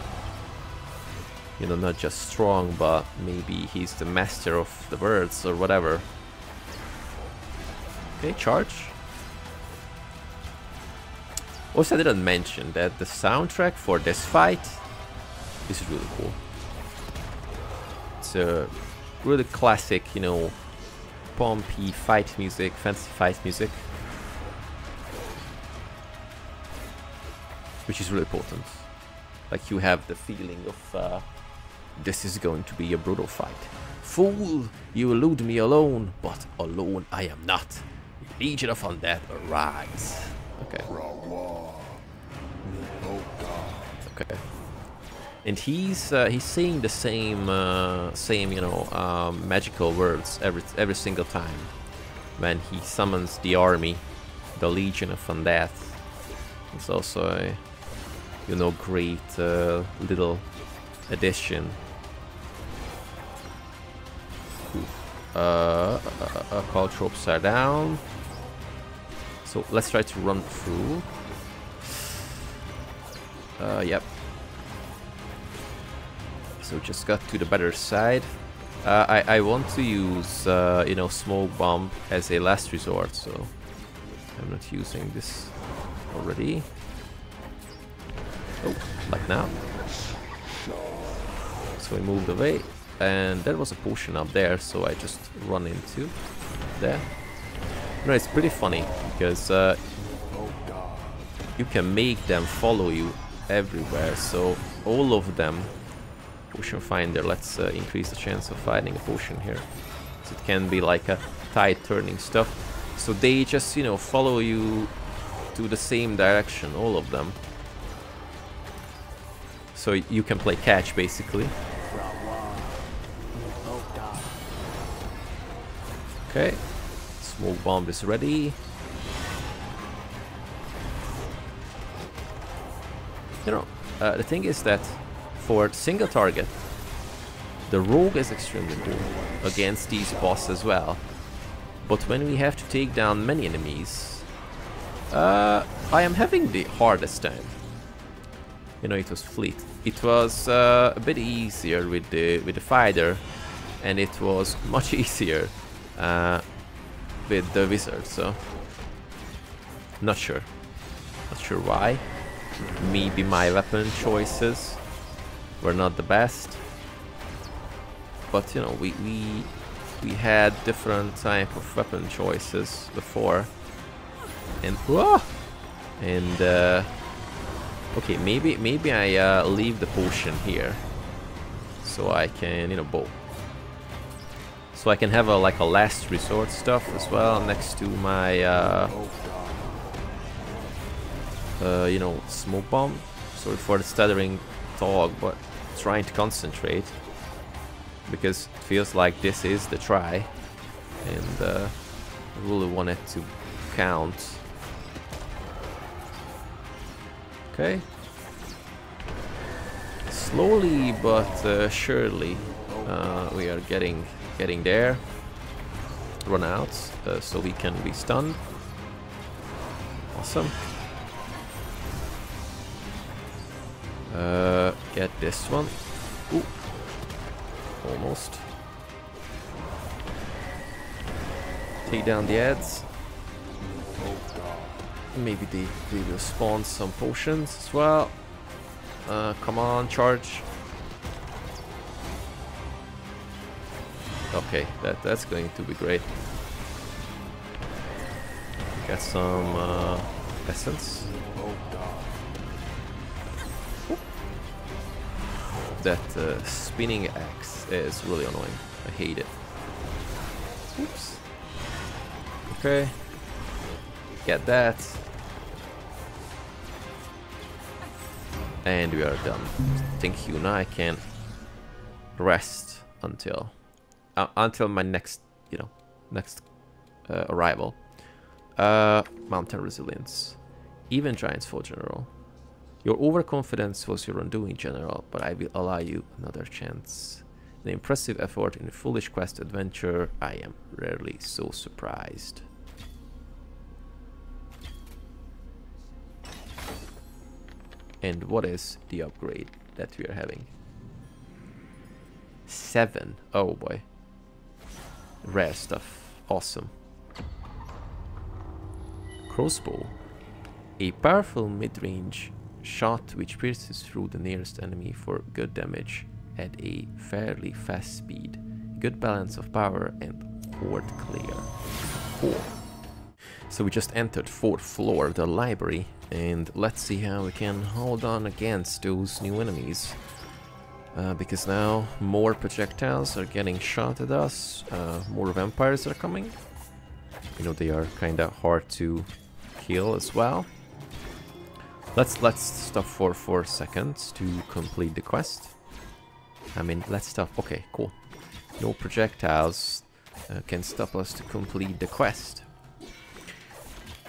just strong, but maybe he's the master of the words or whatever. Okay, charge. Also, I didn't mention that the soundtrack for this fight is really cool. It's a really classic, pumpy fight music, fancy fight music, which is really potent. Like, you have the feeling of this is going to be a brutal fight. Fool, you elude me alone, but alone I am not. Legion of Undeath, arise. Okay. Okay. And he's saying the same magical words every single time when he summons the army, the Legion of Undeath. It's also a great little addition. Call tropes are down. So let's try to run through. Yep. So just got to the better side. I want to use, you know, smoke bomb as a last resort, so I'm not using this already. Oh, like now. So we moved away, and there was a potion up there, so I just run into there. You know, it's pretty funny because you can make them follow you everywhere, so all of them. Potion finder, let's increase the chance of finding a potion here. So it can be like a tide turning stuff. So they just, you know, follow you to the same direction, all of them. So you can play catch basically. Okay, smoke bomb is ready. You know, the thing is that for single target, the rogue is extremely good against these boss as well. But when we have to take down many enemies, I am having the hardest time. You know, it was fleet. It was a bit easier with the fighter, and it was much easier with the wizard. So, not sure why. Maybe my weapon choices were not the best, but you know, we had different type of weapon choices before, and okay, maybe I leave the potion here so I can, you know, bow, so I can have a like a last resort stuff as well next to my you know, smoke bomb. Sorry for the stuttering talk, but trying to concentrate because it feels like this is the try, and I really want it to count. Okay, slowly but surely we are getting there. Run out so we can be stunned. Awesome. Get this one. Ooh. Almost. Take down the ads. Maybe they will spawn some potions as well. Come on, charge. Okay, that's going to be great. Get some essence. That spinning axe is really annoying. I hate it. Oops. Okay. Get that. And we are done. Thank you. Now I can rest until my next, you know, arrival. Mountain resilience. Even giants fall general. Your overconfidence was your undoing, General, but I will allow you another chance. An impressive effort in a foolish quest adventure. I am rarely so surprised. And what is the upgrade that we are having? 7. Oh boy. Rare stuff. Awesome. Crossbow. A powerful mid-range shot which pierces through the nearest enemy for good damage at a fairly fast speed. Good balance of power and horde clear. Cool. So we just entered 4th floor, the library, and let's see how we can hold on against those new enemies. Because now more projectiles are getting shot at us, more vampires are coming. You know, they are kinda hard to kill as well. Let's stop for 4 seconds to complete the quest. I mean, let's stop. Okay, cool. No projectiles can stop us to complete the quest.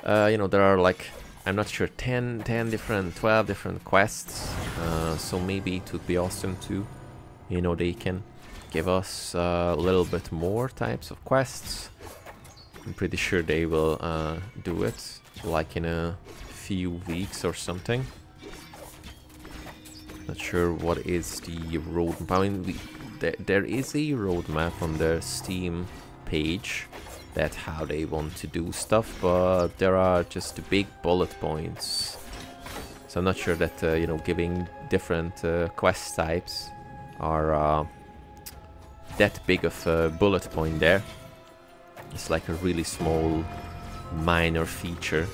You know, there are like, I'm not sure, 12 different quests. So maybe it would be awesome to, you know, they can give us a little bit more types of quests. I'm pretty sure they will do it, like in a few weeks or something. Not sure what is the roadmap. I mean, there is a roadmap on their Steam page that how they want to do stuff, but there are just big bullet points. So I'm not sure that you know, giving different quest types are that big of a bullet point there. It's like a really small minor feature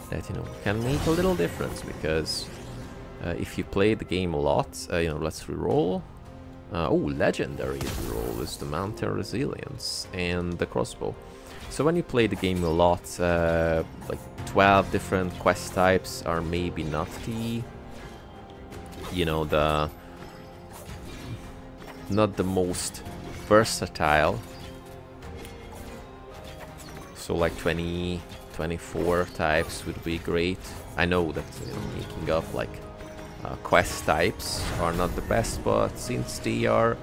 that, you know, can make a little difference, because if you play the game a lot, you know, let's reroll. Oh, legendary reroll is the Mountain Resilience and the crossbow. So when you play the game a lot, like 12 different quest types are maybe not the, you know, not the most versatile. So like 20, 24 types would be great. I know that, you know, making up like quest types are not the best, but since they are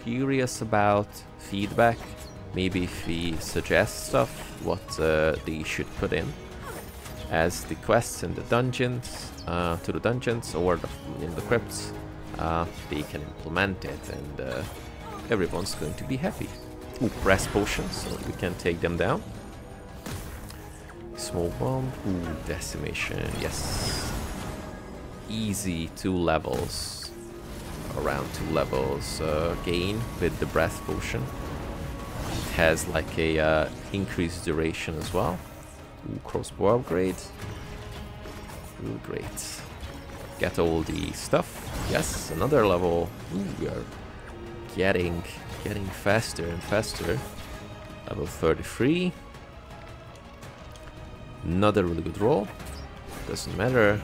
curious about feedback, maybe if we suggest stuff what they should put in as the quests in the dungeons, to the dungeons or in the crypts, they can implement it, and everyone's going to be happy. Ooh, rest potions, so we can take them down. Smoke bomb, ooh, decimation, yes. Easy 2 levels, around 2 levels gain with the breath potion. It has like a increased duration as well. Ooh, crossbow upgrade. Ooh, great. Get all the stuff. Yes, another level. Ooh, we are getting faster and faster. Level 33. Another really good roll. Doesn't matter.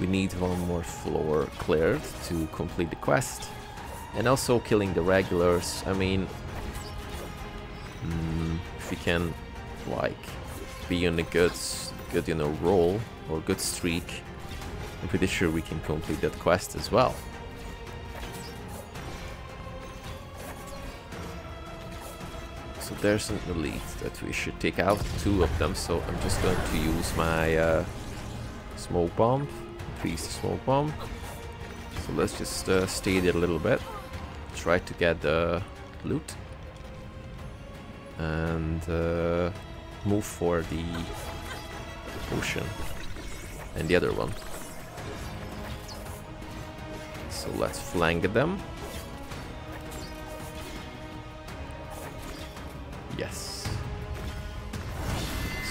We need one more floor cleared to complete the quest. And also killing the regulars. I mean, if we can, like, be on a good, you know, roll or good streak, I'm pretty sure we can complete that quest as well. So there's an elite that we should take out, 2 of them. So I'm just going to use my smoke bomb, increase the smoke bomb. So let's just stay there a little bit, try to get the loot, and move for the potion and the other one. So let's flank them. Yes.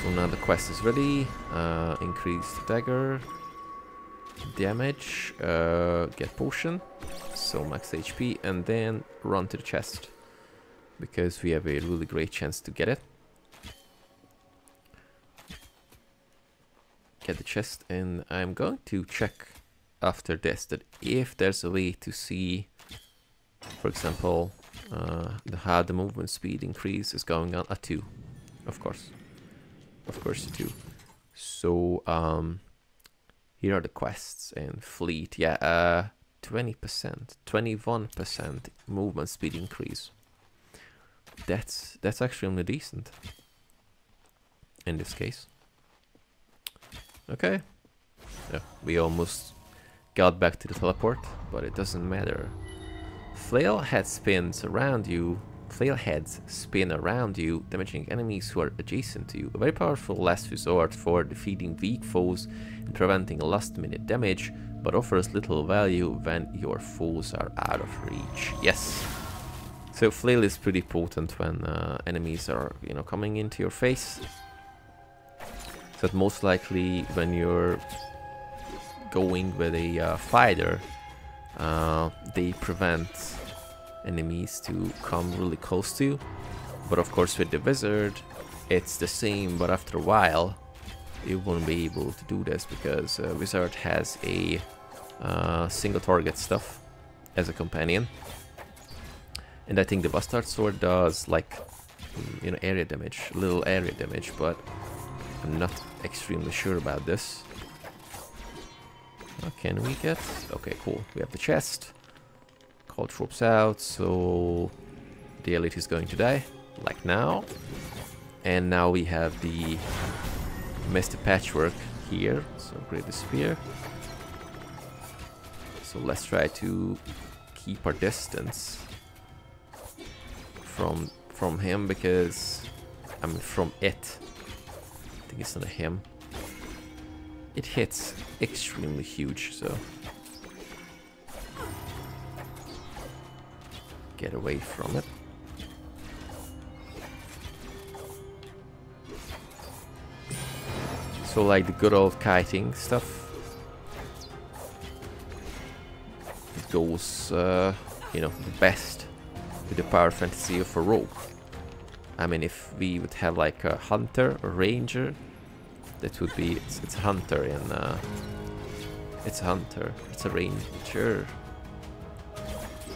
So now the quest is ready. Increase the dagger damage, get potion, so max HP, and then run to the chest, because we have a really great chance to get it. Get the chest, and I'm going to check after this that if there's a way to see, for example, how the movement speed increase is going on. A 2, of course a 2. So here are the quests and fleet. Yeah, 20%, 21% movement speed increase. That's actually only decent in this case. Okay. Yeah, we almost got back to the teleport, but it doesn't matter. Flail heads spin around you, damaging enemies who are adjacent to you. A very powerful last resort for defeating weak foes and preventing last-minute damage, but offers little value when your foes are out of reach. Yes. So flail is pretty potent when enemies are, you know, coming into your face. So that most likely when you're going with a fighter, they prevent enemies to come really close to you. But of course with the wizard it's the same, but after a while you won't be able to do this, because wizard has a single target stuff as a companion, and I think the bastard sword does like, you know, area damage, little area damage, but I'm not extremely sure about this. What can we get? Okay, cool, we have the chest. Call troops out, so the elite is going to die, like now. And now we have the Mr. Patchwork here, so upgrade the spear. So let's try to keep our distance from him, because I mean from it. I think it's not a him. It hits extremely huge, so get away from it. So like the good old kiting stuff, it goes, you know, the best with the power fantasy of a rogue. I mean, if we would have like a hunter or ranger, that would be, it's a hunter in, it's a hunter, it's a ranger.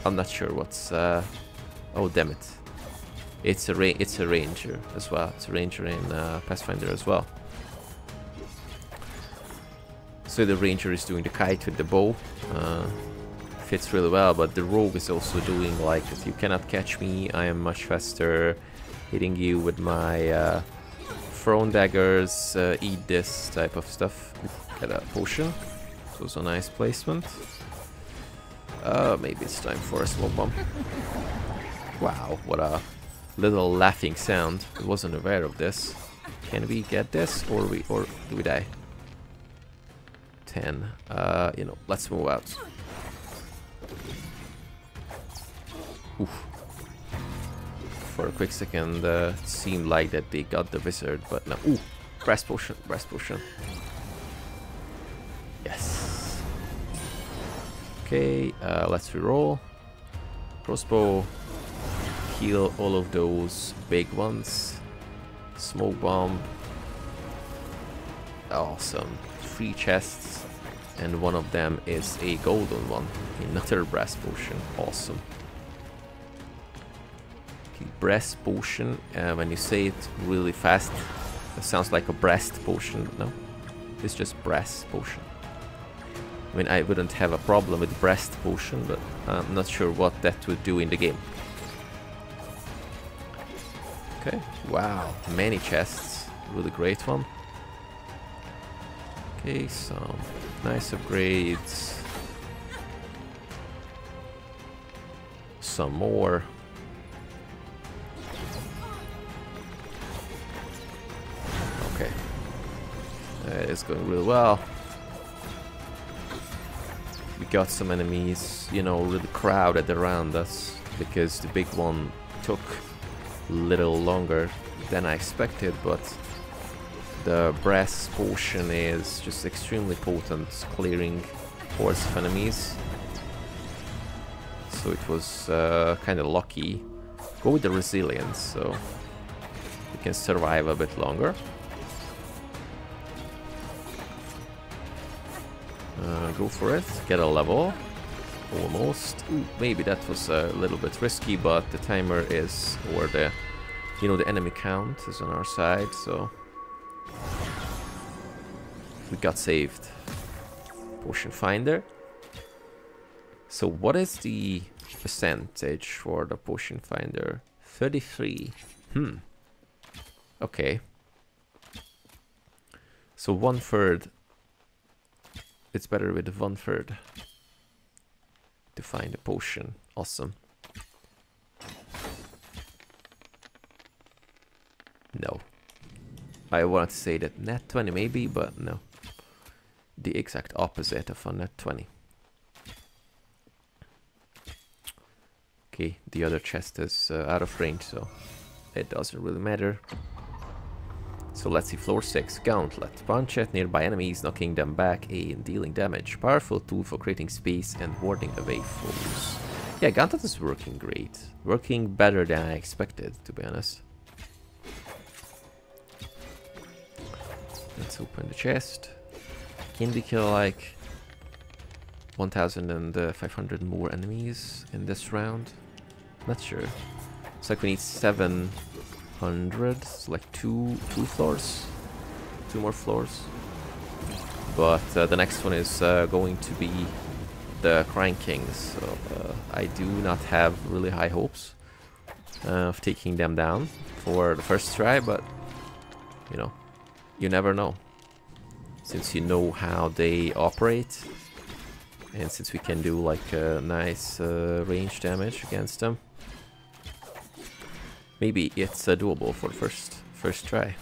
I'm not sure what's, oh damn it. It's a ranger as well, it's a ranger in Pathfinder as well. So the ranger is doing the kite with the bow, fits really well, but the rogue is also doing like, if you cannot catch me, I am much faster, hitting you with my thrown daggers, eat this type of stuff. Get a potion, so it's a nice placement. Maybe it's time for a smoke bomb. Wow, what a little laughing sound. I wasn't aware of this. Can we get this, or do we die? 10. You know, let's move out. Oof. For a quick second, it seemed like that they got the wizard, but no. Ooh, brass potion, brass potion. Yes. Okay, let's reroll. Crossbow. Kill all of those big ones. Smoke bomb. Awesome. 3 chests, and one of them is a golden one. Another brass potion. Awesome. Okay, brass potion. When you say it really fast, it sounds like a breast potion. No, it's just brass potion. I mean, I wouldn't have a problem with breast potion, but I'm not sure what that would do in the game. Okay, wow, many chests. Really great one. Okay, some nice upgrades. Some more. Okay. It's going really well. We got some enemies, you know, really crowded around us, because the big one took a little longer than I expected, but the brass potion is just extremely potent, clearing hordes of enemies. So it was kind of lucky. Go with the resilience, so we can survive a bit longer. Go for it, get a level. Almost. Ooh, maybe that was a little bit risky, but the timer is, or the, you know, the enemy count is on our side, so we got saved. Potion finder. So what is the percentage for the potion finder? 33. Okay. So 1/3. It's better with 1/3 to find a potion. Awesome. No. I want to say that net 20 maybe, but no. The exact opposite of a net 20. Okay, the other chest is out of range, so it doesn't really matter. So let's see, floor 6, Gauntlet. Punch at nearby enemies, knocking them back and dealing damage. Powerful tool for creating space and warding away foes. Yeah, Gauntlet is working great. Working better than I expected, to be honest. Let's open the chest. Can we kill like 1,500 more enemies in this round? Not sure. It's like we need 700, so like two floors, 2 more floors. But the next one is going to be the Crying Kings, so I do not have really high hopes of taking them down for the first try, but you know, you never know. Since you know how they operate, And since we can do like nice range damage against them, maybe it's doable for the first try.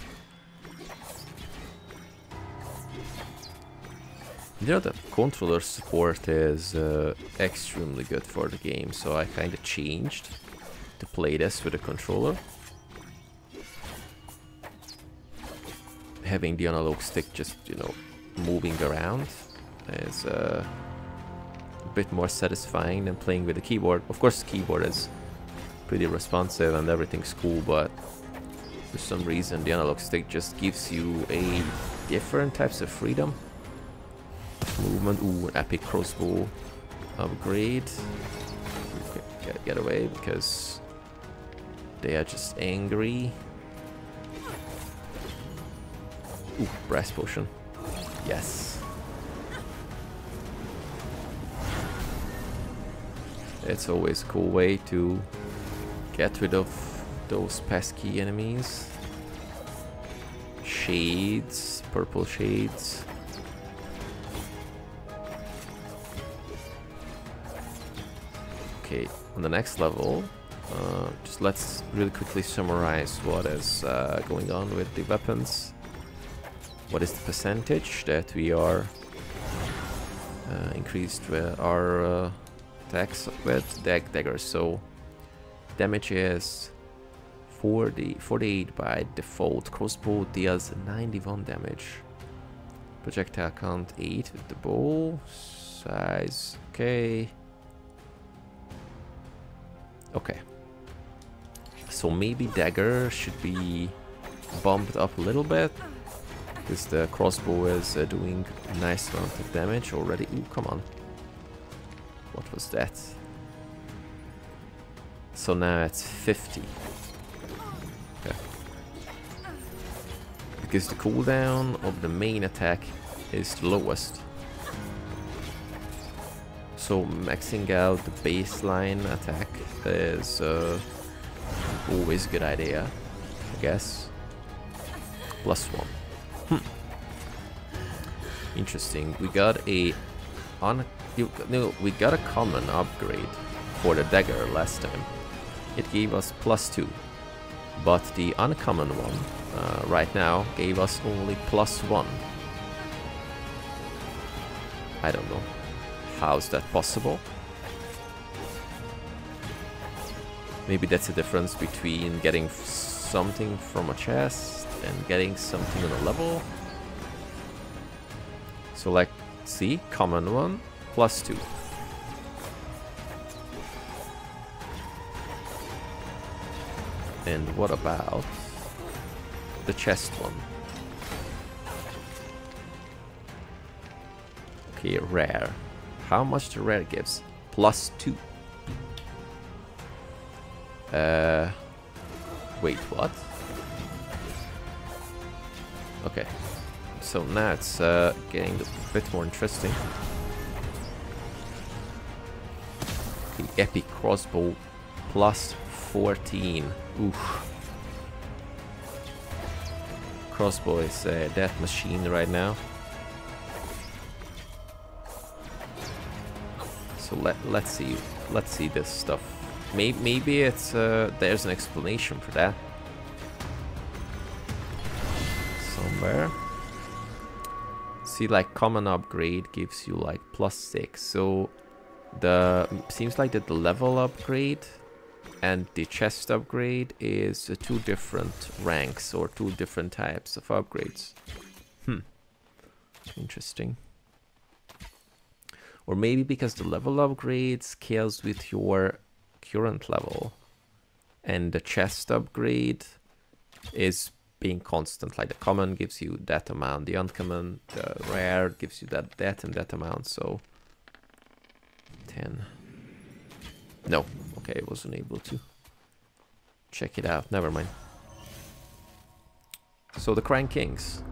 You know, the controller support is extremely good for the game, so I kind of changed to play this with a controller. Having the analog stick just, you know, moving around is a bit more satisfying than playing with the keyboard. Of course, the keyboard is pretty responsive and everything's cool, but for some reason the analog stick just gives you a different types of freedom. Movement. Ooh, an epic crossbow upgrade. Get away because they are just angry. Ooh, brass potion. Yes. It's always a cool way to get rid of those pesky enemies. Shades, purple shades. Okay, on the next level, just let's really quickly summarize what is going on with the weapons. What is the percentage that we are increased with our attacks with daggers? So damage is 48 by default. Crossbow deals 91 damage. Projectile count 8 with the bow. Size, okay. Okay. So maybe dagger should be bumped up a little bit, because the crossbow is doing a nice amount of damage already. Ooh, come on. What was that? So now it's 50. Okay. Because the cooldown of the main attack is the lowest. So maxing out the baseline attack is always a good idea, I guess. +1. Interesting. We got a we got a common upgrade for the dagger last time. It gave us +2, but the uncommon one right now gave us only +1. I don't know. How's that possible? Maybe that's the difference between getting something from a chest and getting something on a level. So like, see, common one, +2. And what about the chest one? Okay, rare. How much the rare gives? +2. Wait, what? Okay. So now it's getting a bit more interesting. The epic crossbow +14. Oof. Crossbow is a death machine right now. So let's see this stuff. Maybe it's there's an explanation for that somewhere. See, like common upgrade gives you like +6. So the seems like that the level upgrade and the chest upgrade is two different ranks or two different types of upgrades. Interesting. Or maybe because the level upgrade scales with your current level and the chest upgrade is being constant. Like the common gives you that amount, the uncommon, the rare gives you that and that amount. So 10. No, okay, I wasn't able to check it out. Never mind. So the Crying Kings.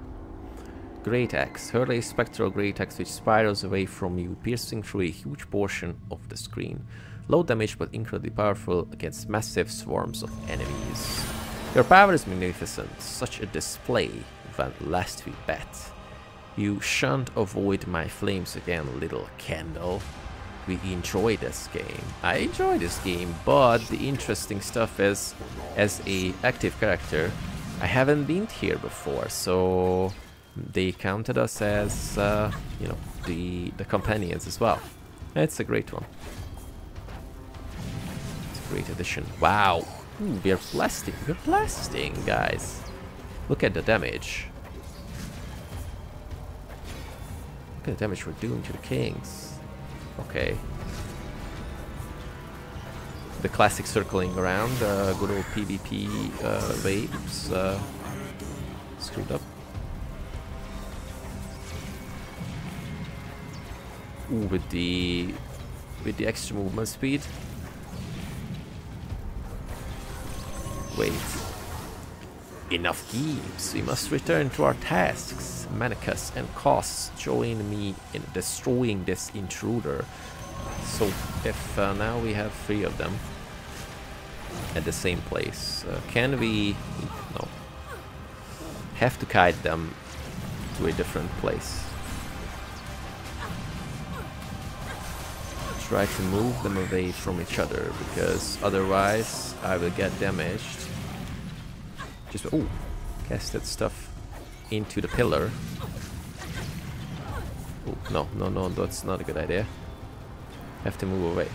Great Axe. Hurl a spectral great axe which spirals away from you, piercing through a huge portion of the screen. Low damage but incredibly powerful against massive swarms of enemies. Your power is magnificent, such a display when last we bet. You shan't avoid my flames again, little candle. We enjoy this game. I enjoy this game, but the interesting stuff is, as a active character, I haven't been here before, so they counted us as, you know, the companions as well. It's a great one. It's a great addition. Wow. Ooh, we're blasting. We're blasting, guys. Look at the damage. Look at the damage we're doing to the kings. Okay. The classic circling around, good old PvP waves. Screwed up. Ooh, with the extra movement speed. Wait. Enough games. We must return to our tasks. Manicus and Cos join me in destroying this intruder. So if now we have 3 of them at the same place, can we? No. Have to guide them to a different place. Try to move them away from each other, because otherwise I will get damaged. Just cast that stuff into the pillar. Ooh, no, that's not a good idea. Have to move away.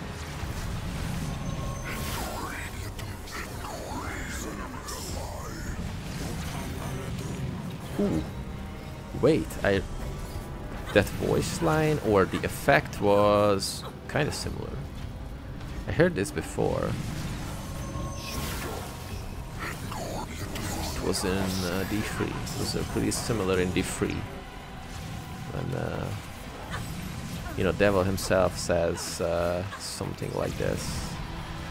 Ooh, wait, that voice line or the effect was kind of similar. I heard this before. It was in D3. It was pretty similar in D3. When you know, Devil himself says something like this,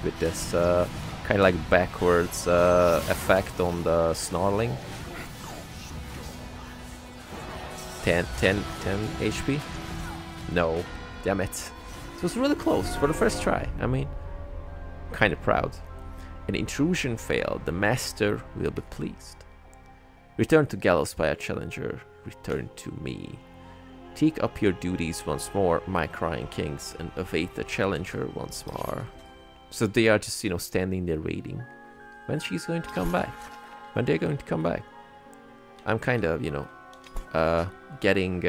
with this kind of like backwards effect on the snarling. 10 HP? No, damn it. It was really close for the first try. I mean, kind of proud. An intrusion failed. The master will be pleased. Return to Gallowspire, challenger. Return to me. Take up your duties once more, my crying kings, and await the challenger once more. So they are just, you know, standing there waiting. When she's going to come back? When they're going to come back? I'm kind of, you know, getting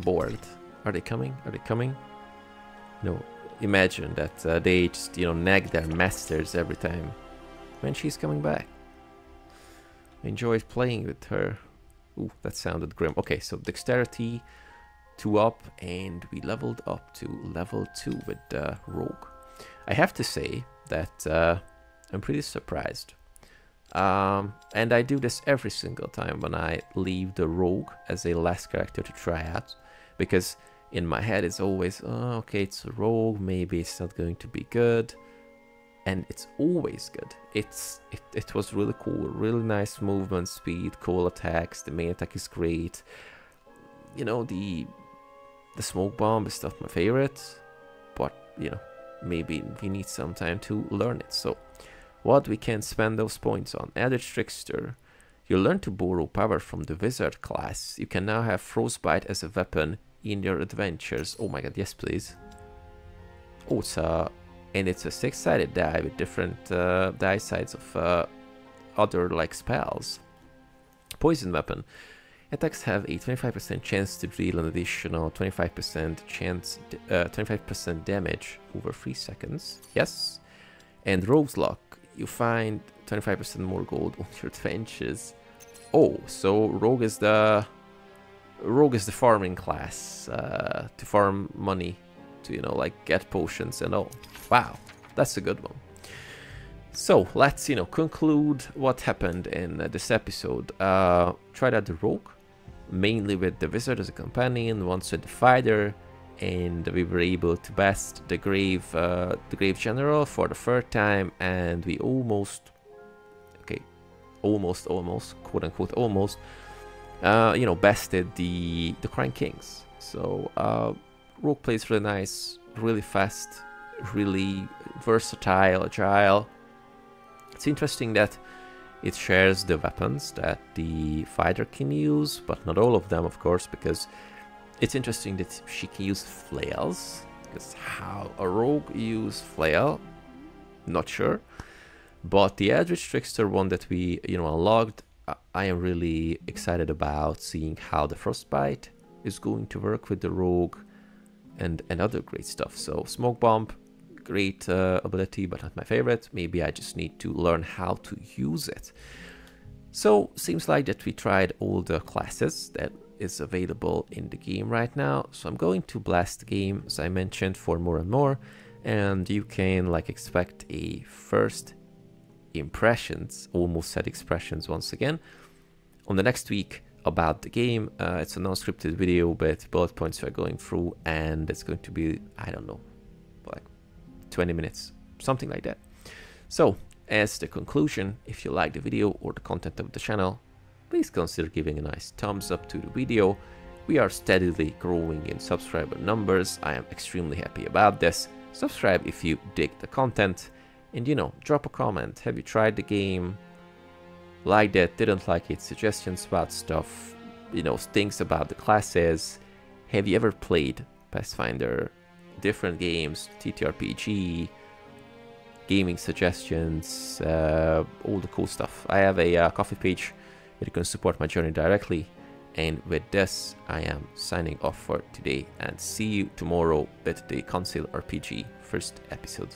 bored. Are they coming? Are they coming? No. Imagine that they just, you know, nag their masters every time. When she's coming back. I enjoyed playing with her. Ooh, that sounded grim. Okay, so dexterity 2 up, and we leveled up to level 2 with the rogue. I have to say that I'm pretty surprised. And I do this every single time when I leave the rogue as a last character to try out, because in my head it's always, oh, okay, it's a rogue, maybe it's not going to be good, and it's always good. It was really cool, really nice movement speed, cool attacks, the main attack is great. You know, the smoke bomb is not my favorite, but you know, maybe we need some time to learn it. So what we can spend those points on? Eldritch Trickster. You learn to borrow power from the wizard class. You can now have frostbite as a weapon in your adventures. Oh my god, yes please. Oh, it's a 6-sided die with different die sides of other like spells. Poison weapon. Attacks have a 25% chance to deal an additional 25% damage over 3 seconds. Yes. And Rogue's Luck. You find 25% more gold on your adventures. Oh, so Rogue is the farming class to farm money, to, you know, like get potions and all. Wow, that's a good one. So let's, you know, conclude what happened in this episode. Tried out the rogue, mainly with the wizard as a companion, once with the fighter, and we were able to best the grave general for the 3rd time, and we almost, quote unquote almost, you know, bested the crying kings. So rogue plays really nice, really fast, really versatile, agile. It's interesting that It shares the weapons that the fighter can use, but not all of them, of course, because it's interesting that she can use flails. Because how a rogue use flail, not sure. But the Eldritch Trickster one that we, unlocked, I am really excited about seeing how the Frostbite is going to work with the rogue and other great stuff. So Smoke Bomb, great ability, but not my favorite. Maybe I just need to learn how to use it. So seems like that we tried all the classes that is available in the game right now. So I'm going to blast the game, as I mentioned, for more and more, and you can expect a first impressions, almost said expressions once again, on the next week about the game. It's a non-scripted video, but bullet points we're going through, and it's going to be, I don't know, 20 minutes, something like that. So as the conclusion, if you like the video or the content of the channel, please consider giving a nice thumbs up to the video. We are steadily growing in subscriber numbers. I am extremely happy about this. Subscribe if you dig the content, and drop a comment. Have you tried the game? Liked it, didn't like it, suggestions about stuff, things about the classes. Have you ever played Pathfinder, different games, TTRPG, gaming suggestions, all the cool stuff. I have a coffee page where you can support my journey directly. And with this, I am signing off for today, and see you tomorrow with the Console RPG first episode.